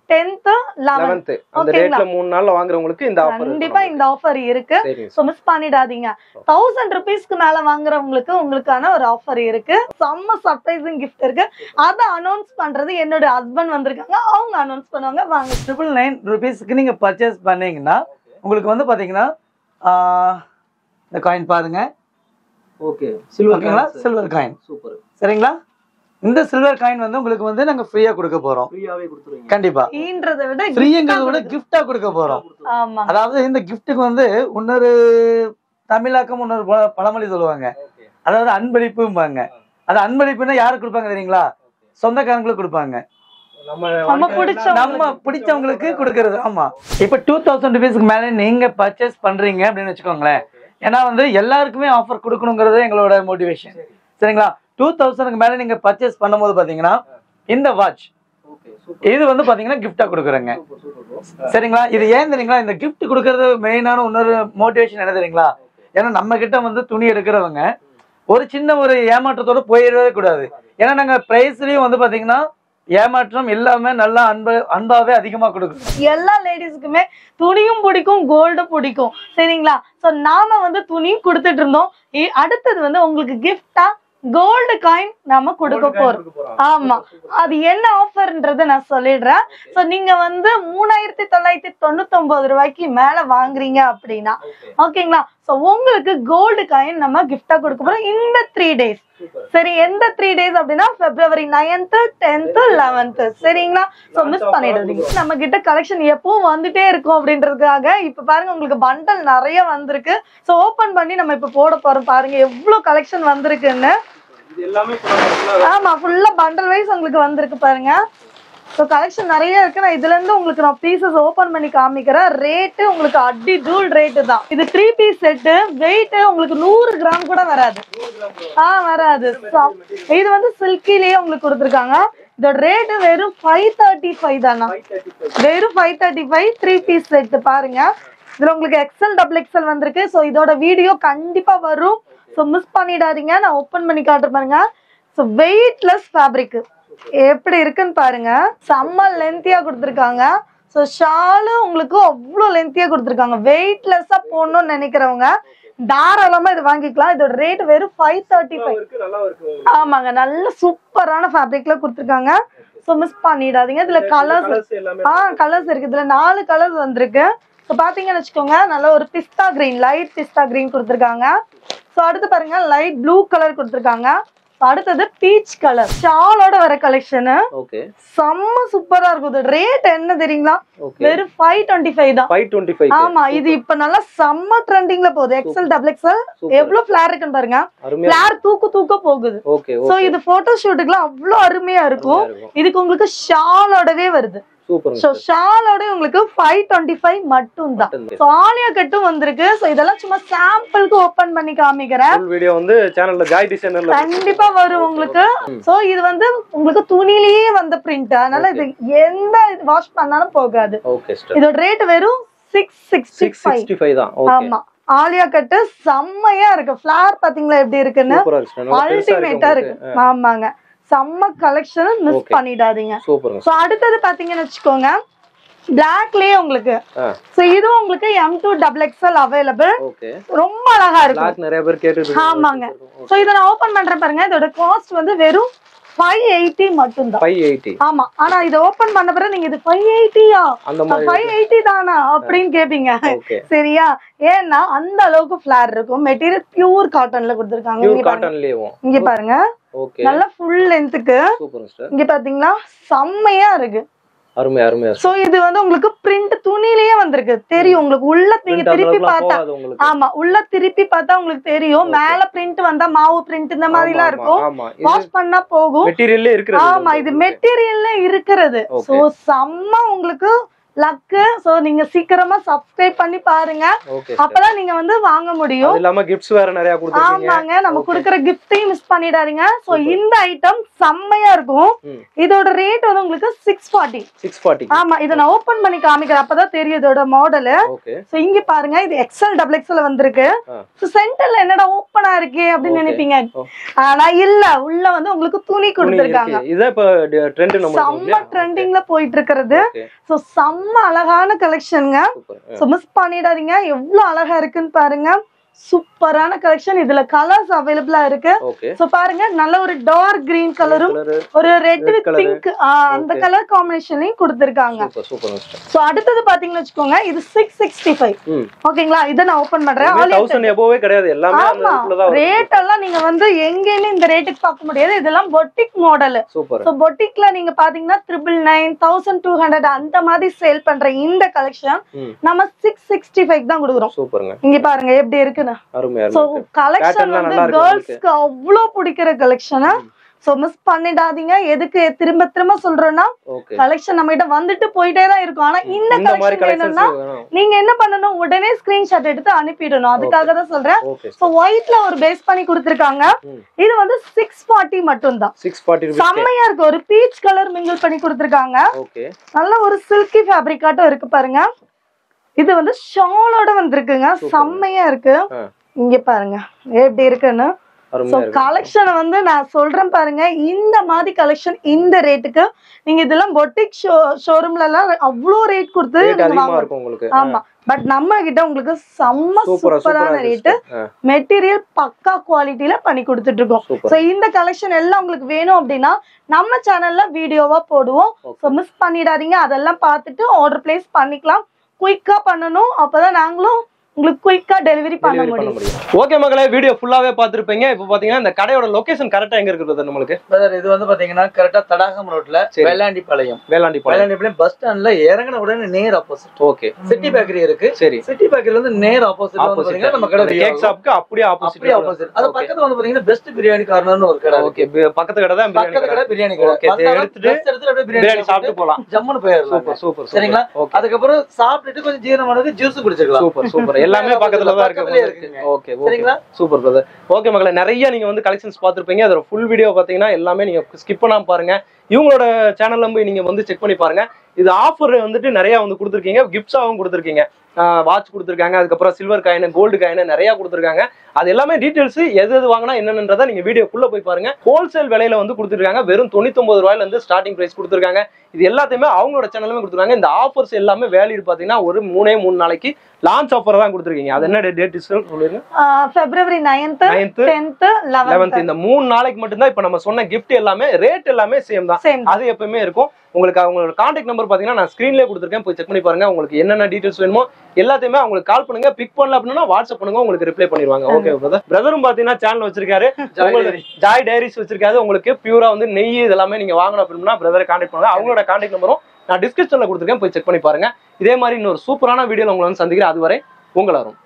10th 11th அந்த டேட்ல 3 நாள்ல வாங்குறவங்களுக்கு இந்த ஆஃபர் கண்டிப்பா இந்த ஆஃபர் இருக்கு. சோ மிஸ் பண்ணிடாதீங்க. 1000 rupeesக்கு மேல வாங்குறவங்களுக்கு உங்களுக்கான ஒரு ஆஃபர் இருக்கு. செம்ம சர்ப்ரைசிங் கிஃப்ட் இருக்கு. அத அனௌன்ஸ் பண்றது என்னோட ஹஸ்பண்ட் வந்திருக்காங்க, அவங்க அனௌன்ஸ் பண்ணுவாங்க. வாங்க. 999 rupeesக்கு நீங்க பர்ச்சேஸ் பண்ணீங்கன்னா உங்களுக்கு வந்து பாத்தீங்கன்னா இந்த காயின் பாருங்க. Okay, silver coin. சூப்பர். சரிங்களா. இந்த சில்வர் காயின் வந்து உங்களுக்கு வந்து நாங்க ஃப்ரீயா கொடுக்க போறோம். ஃப்ரீயாவே கொடுத்துருவீங்க கண்டிப்பா. ஃப்ரீன்றதை விட ஃப்ரீங்கிறத விட கிஃப்டா கொடுக்க போறோம். ஆமா. அதாவது இந்த கிஃப்ட்டுக்கு வந்து இன்னொரு தமிழாக்கம் இன்னொரு பழமொழி சொல்லுவாங்க, அதாவது அன்பளிப்பும்பாங்க. அது அன்பளிப்புன்னா யாருக்கு கொடுப்பாங்க தெரியுங்களா? சொந்தக்காரங்களுக்கு கொடுப்பாங்க. நம்ம பிடிச்சவங்களுக்கு கொடுக்கறது. ஆமா, இப்ப 2000 rupeesக்கு மேல நீங்க பர்ச்சேஸ் பண்றீங்க அப்படின்னு வச்சுக்கோங்களேன். ஏன்னா வந்து எல்லாருக்குமே ஆஃபர் கொடுக்கணுங்கிறது எங்களோட மோட்டிவேஷன். சரிங்களா? 2000க்கு மேல நீங்க பர்ச்சேஸ் பண்ணும்போது பாத்தீங்கன்னா இந்த வாட்ச் இது வந்து பாத்தீங்கன்னா கிஃப்டா கொடுக்குறேங்க. சரிங்களா? இது ஏன் தெரியுங்களா? இந்த கிஃப்ட் கொடுக்கறது மெயினான இன்னொரு மோட்டிவேஷன் என்ன தெரியுங்களா? ஏன்னா நம்ம கிட்ட வந்து துணி எடுக்கிறவங்க ஒரு சின்ன ஒரு ஏமாற்றத்தோட போயிடவே கூடாது. ஏன்னா நாங்க பிரைஸ்லயும் வந்து பாத்தீங்கன்னா ஏமாற்றம் இல்லாம நல்லா அன்பாவே அதிகமா கொடுக்கும். எல்லா லேடிஸ்க்குமே துணியும் பிடிக்கும், கோல்டும் பிடிக்கும். சரிங்களா? சோ நாம வந்து துணியும் கொடுத்துட்டு இருந்தோம். அடுத்தது வந்து உங்களுக்கு கிஃப்டா கோல்டு காயின் நாம கொடுக்க போறோம். ஆமா, அது என்ன ஆஃபர்ன்றத நான் சொல்லிடுறேன். சோ நீங்க வந்து 3999 ரூபாய்க்கு மேல வாங்குறீங்க அப்படின்னா ஓகேங்களா, சோ உங்களுக்கு கோல்டு காயின் நம்ம கிஃப்டா கொடுக்க போறோம் இந்த 3 days. சரி, எந்த 3 days அப்படின்னா February 9th 10th 11th. சரிங்களா? சோ மிஸ் பண்ணிடுறீங்க. நம்ம கிட்ட கலெக்ஷன் எப்பவும் வந்துட்டே இருக்கும் அப்படின்றதுக்காக இப்ப பாருங்க உங்களுக்கு பண்டல் நிறைய வந்திருக்கு. சோ ஓபன் பண்ணி நம்ம இப்ப போட போறோம். பாருங்க எவ்வளவு கலெக்ஷன் வந்திருக்குன்னு. ஆமா, ஃபுல்லா பண்டல் வைஸ் உங்களுக்கு வந்திருக்கு பாருங்க. சோ கலெக்ஷன் நிறைய இருக்கு. நான் இதுல இருந்து உங்களுக்கு நான் பீசஸ் ஓபன் பண்ணி காமிக்கிறேன். ரேட் உங்களுக்கு அடி தூள் ரேட் தான். இது 3 piece செட். வெயிட் உங்களுக்கு 100 கிராம் கூட வராது. வராது. இது வந்து சில்கிலேயே உங்களுக்கு கொடுத்துருக்காங்க. இதோட ரேட் வெறும் 535 தானா? வெறும் 535 3 piece செட். பாருங்க, இதுல உங்களுக்கு எக்ஸ்எல் டபுள் எக்ஸ்எல் வந்திருக்கு. சோ இதோட வீடியோ கண்டிப்பா வரும். சோ மிஸ் பண்ணிடாதீங்க. நான் ஓபன் பண்ணி காட்டுறேன் பாருங்க. சோ வெயிட்லெஸ் ஃபேப்ரிக் எப்படி இருக்குன்னு பாருங்க. செம்ம லென்த்தியா கொடுத்துருக்காங்க. சோ ஷாலு உங்களுக்கு அவ்வளோ லென்த்தியா கொடுத்துருக்காங்க. வெயிட்லெஸ்ஸா போடணும்னு நினைக்கிறவங்க தாராளமா இது வாங்கிக்கலாம். இதோட ரேட் வெறும் 535. ஆமாங்க, நல்ல சூப்பரான ஃபேப்ரிக்ல கொடுத்துருக்காங்க. சோ மிஸ் பண்ணிடாதீங்க. இதுல கலர்ஸ் கலர்ஸ் இருக்கு. இதுல 4 கலர்ஸ் வந்திருக்கு. ஸோ பார்த்தீங்கன்னு வச்சுக்கோங்க, நல்ல ஒரு பிஸ்தா கிரீன், லைட் பிஸ்தா கிரீன் கொடுத்துருக்காங்க. ஸோ அடுத்து பாருங்க லைட் ப்ளூ கலர் கொடுத்துருக்காங்க. அடுத்தது பீச் கலர் ஷாலோட வர கலெக்ஷன். செம்ம சூப்பரா இருக்கும். ரேட் என்ன தெரியுங்களா? வெறும் 525 தான். 525. ஆமா, இது இப்ப நல்லா செம்ம ட்ரெண்டிங்ல போகுது. எக்ஸ்எல் டபுள் எக்ஸ்எல் எவ்வளவு ஃபிளேர் இருக்குன்னு பாருங்க. ஃபிளேர் தூக்க போகுது. சோ இது போட்டோ ஷூட்டுக்குலாம் அவ்வளவு அருமையா இருக்கும். இதுக்கு உங்களுக்கு ஷாலோடவே வருது. சோ ஷாலோட உங்களுக்கு 525 மட்டும் தான். சோ ஆலியா கட்டும் வந்திருக்கு. சோ இதெல்லாம் சும்மா சாம்பிளுக்கு ஓபன் பண்ணி காமிக்கிறேன். ஃபுல் வீடியோ வந்து சேனல்ல ஜாய் டிசைனர்ல கண்டிப்பா வரும் உங்களுக்கு. சோ இது வந்து உங்களுக்கு துணியிலேயே வந்த பிரிண்ட். அதனால இது எந்த வாஷ் பண்ணாலும் போகாது. இதோட ரேட் வெறும் 665 தான். ஆமா, ஆலியா கட்டு செம்மையா இருக்கு. ஃபிளேர் பாத்தீங்களா எப்படி இருக்குன்னு? அல்டிமேட்டா இருக்கு. ஆமாங்க, செம்ம கலெக்ஷன், மிஸ் பண்ணிடாதீங்க. சோ அடுத்தது பாத்தீங்கன்னு வச்சுக்கோங்க, பிளாக்லயே உங்களுக்கு. சோ இது உங்களுக்கு M2 XXL அவைலபிள். ரொம்ப அழகா இருக்கும். நிறைய பேர் கேட்டுட்டு. ஆமாங்க. சோ இத நான் ஓபன் பண்றேன் பாருங்க. இதோட காஸ்ட் வந்து வெறும் 580 மட்டும் தான். 580. ஆமா, ஆனா இத ஓபன் பண்ண பிறகு நீங்க இது 580யா 580 தானா அப்படின்னு கேப்பீங்க. சரியா? ஏன்னா அந்த அளவுக்கு ஃபிளேர் இருக்கும். மெட்டீரியல் பியூர் காட்டன்ல கொடுத்திருக்காங்க. இங்க பாருங்க, நல்ல ஃபுல் லென்த்துக்கு. இங்க பாத்தீங்களா செம்மையா இருக்கு. அருமை அருமை. சோ இது வந்து உங்களுக்கு பிரிண்ட் துணியிலேயே வந்திருக்கு. தெரியும் உங்களுக்கு. உள்ள நீங்க திருப்பி பார்த்தா, ஆமா உள்ள திருப்பி பார்த்தா உங்களுக்கு தெரியும். மேல பிரிண்ட் வந்தா மாவு பிரிண்ட் இந்த மாதிரி எல்லாம் இருக்கும். வாஷ் பண்ணா போகும். மெட்டீரியல்ல இருக்குது. ஆமா, இது மெட்டீரியல்ல இருக்கிறது. சோ செம்ம உங்களுக்கு லக்கு. சோ நீங்க சீக்கிரமா சப்ஸ்கிரைப் பண்ணி பாருங்க. அப்பதான் நீங்க வந்து வாங்க முடியும். அது இல்லாம கிஃப்ட்ஸ் வேற நிறைய கொடுத்திருக்கீங்க. ஆமாங்க, நம்ம கொடுக்கிற கிஃப்ட்டையும் மிஸ் பண்ணிடாதீங்க. சோ இந்த ஐட்டம் செம்மையா இருக்கும். இதோட ரேட் வந்து உங்களுக்கு 640. ஆமா, இத நான் ஓபன் பண்ணி காமிக்கிறேன். அப்பதான் தெரியும் இதோட மாடல். சோ இங்க பாருங்க, இது எக்ஸ்எல் டபுள் எக்ஸ்எல் வந்திருக்கு. சோ சென்டர்ல என்னடா ஓபனா இருக்கு அப்படின்னு நினைப்பீங்க. ஆனா இல்ல, உள்ள வந்து உங்களுக்கு துணி கொடுத்திருக்காங்க. இத இப்ப ட்ரெண்ட் நம்ம செம்ம ட்ரெண்டிங்ல போயிட்டு இருக்குது. சோ செம்ம அழகான கலெக்ஷன்ங்க. சோ மிஸ் பண்ணிடாதீங்க. எவ்வளவு அழகா இருக்குன்னு பாருங்க. சூப்பரான கலெக்ஷன். இதுல கலர்ஸ் அவைலபிளா இருக்கு. சோ பாருங்க, நல்ல ஒரு டார்க் கிரீன் கலரும் ஒரு ரெட் வித் பிங்க் அந்த கலர் காம்பினேஷன்லயும் கொடுத்திருக்காங்க. சோ அடுத்தது பாத்தீங்கன்னு வச்சுக்கோங்க, இது 665. ஓகேங்களா? இத நான் ஓபன் பண்றேன். 1000 எபோவே கிடையாது. எல்லாமே அந்த ரேட்ல தான். ரேட் எல்லாம் நீங்க வந்து எங்கேயுமே இந்த ரேட்டுக்கு பார்க்க முடியாது. இதெல்லாம் பொட்டிக் மாடல். சோ பொட்டிக்ல நீங்க பாத்தீங்கன்னா 999 1200 அந்த மாதிரி சேல் பண்ற இந்த கலெக்ஷன் நம்ம 665 தான் கொடுக்குறோம். சூப்பர்ங்க. இங்க பாருங்க எப்படி இருக்கு. கலெக்ஷன் வந்து கேர்ள்ஸ்க்கு அவ்வளவு பிடிக்கிற கலெக்ஷன். சோ மிஸ் பண்ணிடாதீங்க. எதுக்கு திரும்ப திரும்ப சொல்றோம்னா ஓகே கலெக்ஷன் நம்ம கிட்ட வந்துட்டு போயிட்டே தான் இருக்கும். ஆனா இந்த இந்த மாதிரி கலெக்ஷன் கலெக்ஷன்ஸ் வேணும்னா நீங்க என்ன பண்ணணும், உடனே ஸ்கிரீன்ஷாட் எடுத்து அனுப்பிடணும். அதுக்காக தான் சொல்றேன். ஓகே சோ ஒயிட்ல ஒரு பேஸ் பண்ணி கொடுத்திருக்காங்க. இது வந்து 640 மட்டும் தான். 640 ரூபீஸ் செம்மையா இருக்கு. ஒரு பீச் கலர் மிங்கிள் பண்ணி கொடுத்திருக்காங்க. ஓகே நல்ல ஒரு சில்கி ஃபேப்ரிக்காட்டும் இருக்கு பாருங்க. இது வந்து ஷாலோட வந்திருக்குங்க. செம்மையா இருக்கு. இங்க பாருங்க எப்படி இருக்குன்னு. சோ கலெக்ஷன் வந்து நான் சொல்றேன் பாருங்க, இந்த மாதிரி கலெக்ஷன் இந்த ரேட்டுக்கு நீங்க இதெல்லாம் பொட்டிக் ஷோரூம்ல எல்லாம் அவ்வளோ ரேட் கொடுத்து அதிகமா இருக்கும் உங்களுக்கு. ஆமா, பட் நம்ம கிட்ட உங்களுக்கு செம்ம சூப்பரான ரேட்டு, மெட்டீரியல் பக்கா குவாலிட்டில பண்ணி கொடுத்துட்டு இருக்கோம். சோ இந்த கலெக்ஷன் எல்லாம் உங்களுக்கு வேணும் அப்படின்னா நம்ம சேனல்ல வீடியோவா போடுவோம். சோ மிஸ் பண்ணிடாதீங்க. அதெல்லாம் பார்த்துட்டு ஆர்டர் பிளேஸ் பண்ணிக்கலாம். குயிக்கா பண்ணணும், அப்பதான் நாங்களும் உங்களுக்கு குயிக்கா டெலிவரி பண்ண முடியும். ஓகே மக்களே, வீடியோ ஃபுல்லாவே பார்த்திருப்பீங்க. இப்போ பாத்தீங்கன்னா இந்த கடையோட லொகேஷன் கரெக்ட்டா எங்க இருக்குது நம்மளுக்கு? பிரதர் இது வந்து பாத்தீங்கன்னா கரெக்ட்டா தடாகம் ரோட்ல வேளாண்டிபாளையம் பஸ் ஸ்டாண்ட்ல இறங்கின உடனே நேர் ஆப்போசிட் ஓகே சிட்டி பேக்கரி இருக்கு. சரி, சிட்டி பேக்கரில இருந்து நேர் ஆப்போசிட் பாத்தீங்கன்னா நம்ம கடை கேக் ஷாப்க்கு அப்படியே ஆப்போசிட். அது பக்கத்துல வந்து பாத்தீங்கன்னா பெஸ்ட் பிரியாணி கார்னர்னு ஒரு கடை. ஓகே, பக்கத்து கடை தான் பக்கத்து கடை பிரியாணி கடை. ஓகே, எடுத்துட்டு அப்படியே பிரியாணி சாப்பிட்டு போலாம். ஜம்முன்னு போயிரலாம். சூப்பர் சூப்பர் சரிங்களா? அதுக்கு அப்புறம் சாப்பிட்டுட்டு கொஞ்சம் ஜீரணமானது ஜூஸ் குடிச்சுக்கலாம். Super super. எல்லாமே பக்கத்துல தான் இருக்கு. ஓகே சரிங்களா? Super brother. ஓகே மக்களே, நிறைய நீங்க வந்து கலெக்ஷன்ஸ் பார்த்திருப்பீங்க. அதோட ஃபுல் வீடியோ பாத்தீங்கன்னா எல்லாமே நீங்க ஸ்கிப் பண்ணாம பாருங்க. இவங்களோட சேனல்ல போய் நீங்க வந்து செக் பண்ணி பாருங்க. இது ஆஃபர் வந்துட்டு நிறைய வந்து கொடுத்துருக்கீங்க, கிஃப்ட்ஸாவும் கொடுத்துருக்கீங்க. வாட்ச் கொடுத்துருக்காங்க, அதுக்கப்புறம் சில்வர் காயின், கோல்டு காயின் நிறைய கொடுத்துருக்காங்க. அது எல்லாமே டீடைல்ஸ் எது வாங்கினா என்னன்றதை நீங்க வீடியோக்குள்ள போய் பாருங்க. ஹோல்சேல் விலையில வந்து கொடுத்துருக்காங்க. வெறும் 99 ரூபாயில இருந்து ஸ்டார்டிங் பிரைஸ் கொடுத்துருக்காங்க. இது எல்லாத்தையுமே அவங்களோட சேனலுமே கொடுத்துருக்காங்க. இந்த ஆஃபர்ஸ் எல்லாமே வேலிட் பாத்தீங்கன்னா ஒரு 3 நாளைக்கு லான்ச் ஆஃபர் தான் கொடுத்துருக்கீங்க. அது என்ன டேட் சொல்லுங்க? February 9th, 10th, 11th இந்த 3 நாளைக்கு மட்டும் தான். இப்ப நம்ம சொன்ன கிஃப்ட் எல்லாமே ரேட் எல்லாமே சேம் தான். அது எப்பவுமே இருக்கும். உங்களுக்கு அவங்களோட கான்டாக்ட் நம்பர் பாத்தீங்கன்னா நான் ஸ்கிரீன்லயே கொடுத்துருக்கேன், போய் செக் பண்ணி பாருங்க. உங்களுக்கு என்னென்ன டீடைல்ஸ் வேணுமோ எல்லாத்தையுமே அவங்களுக்கு கால் பண்ணுங்க. பிக் பண்ணல அப்படின்னா வாட்ஸ்அப் பண்ணுங்க, உங்களுக்கு ரிப்ளை பண்ணிடுவாங்க. Okay brother. பிரதரும் பாத்தீங்கன்னா சேனல் வச்சிருக்காரு, ஜாய் டைரிஸ் வச்சிருக்காரு. உங்களுக்கு பியூரா வந்து நெய் இதெல்லாமே நீங்க வாங்கணும் அப்படின்னா பிரதரை கான்டாக்ட் பண்ணுங்க. அவங்களோட கான்டாக்ட் நம்பரும் நான் டிஸ்கிரிப்ஷன்ல கொடுத்துருக்கேன், போய் செக் பண்ணி பாருங்க. இதே மாதிரி இன்னொரு சூப்பரான வீடியோல உங்களை வந்து சந்திக்கிறேன். அதுவரை உங்களை வரும்.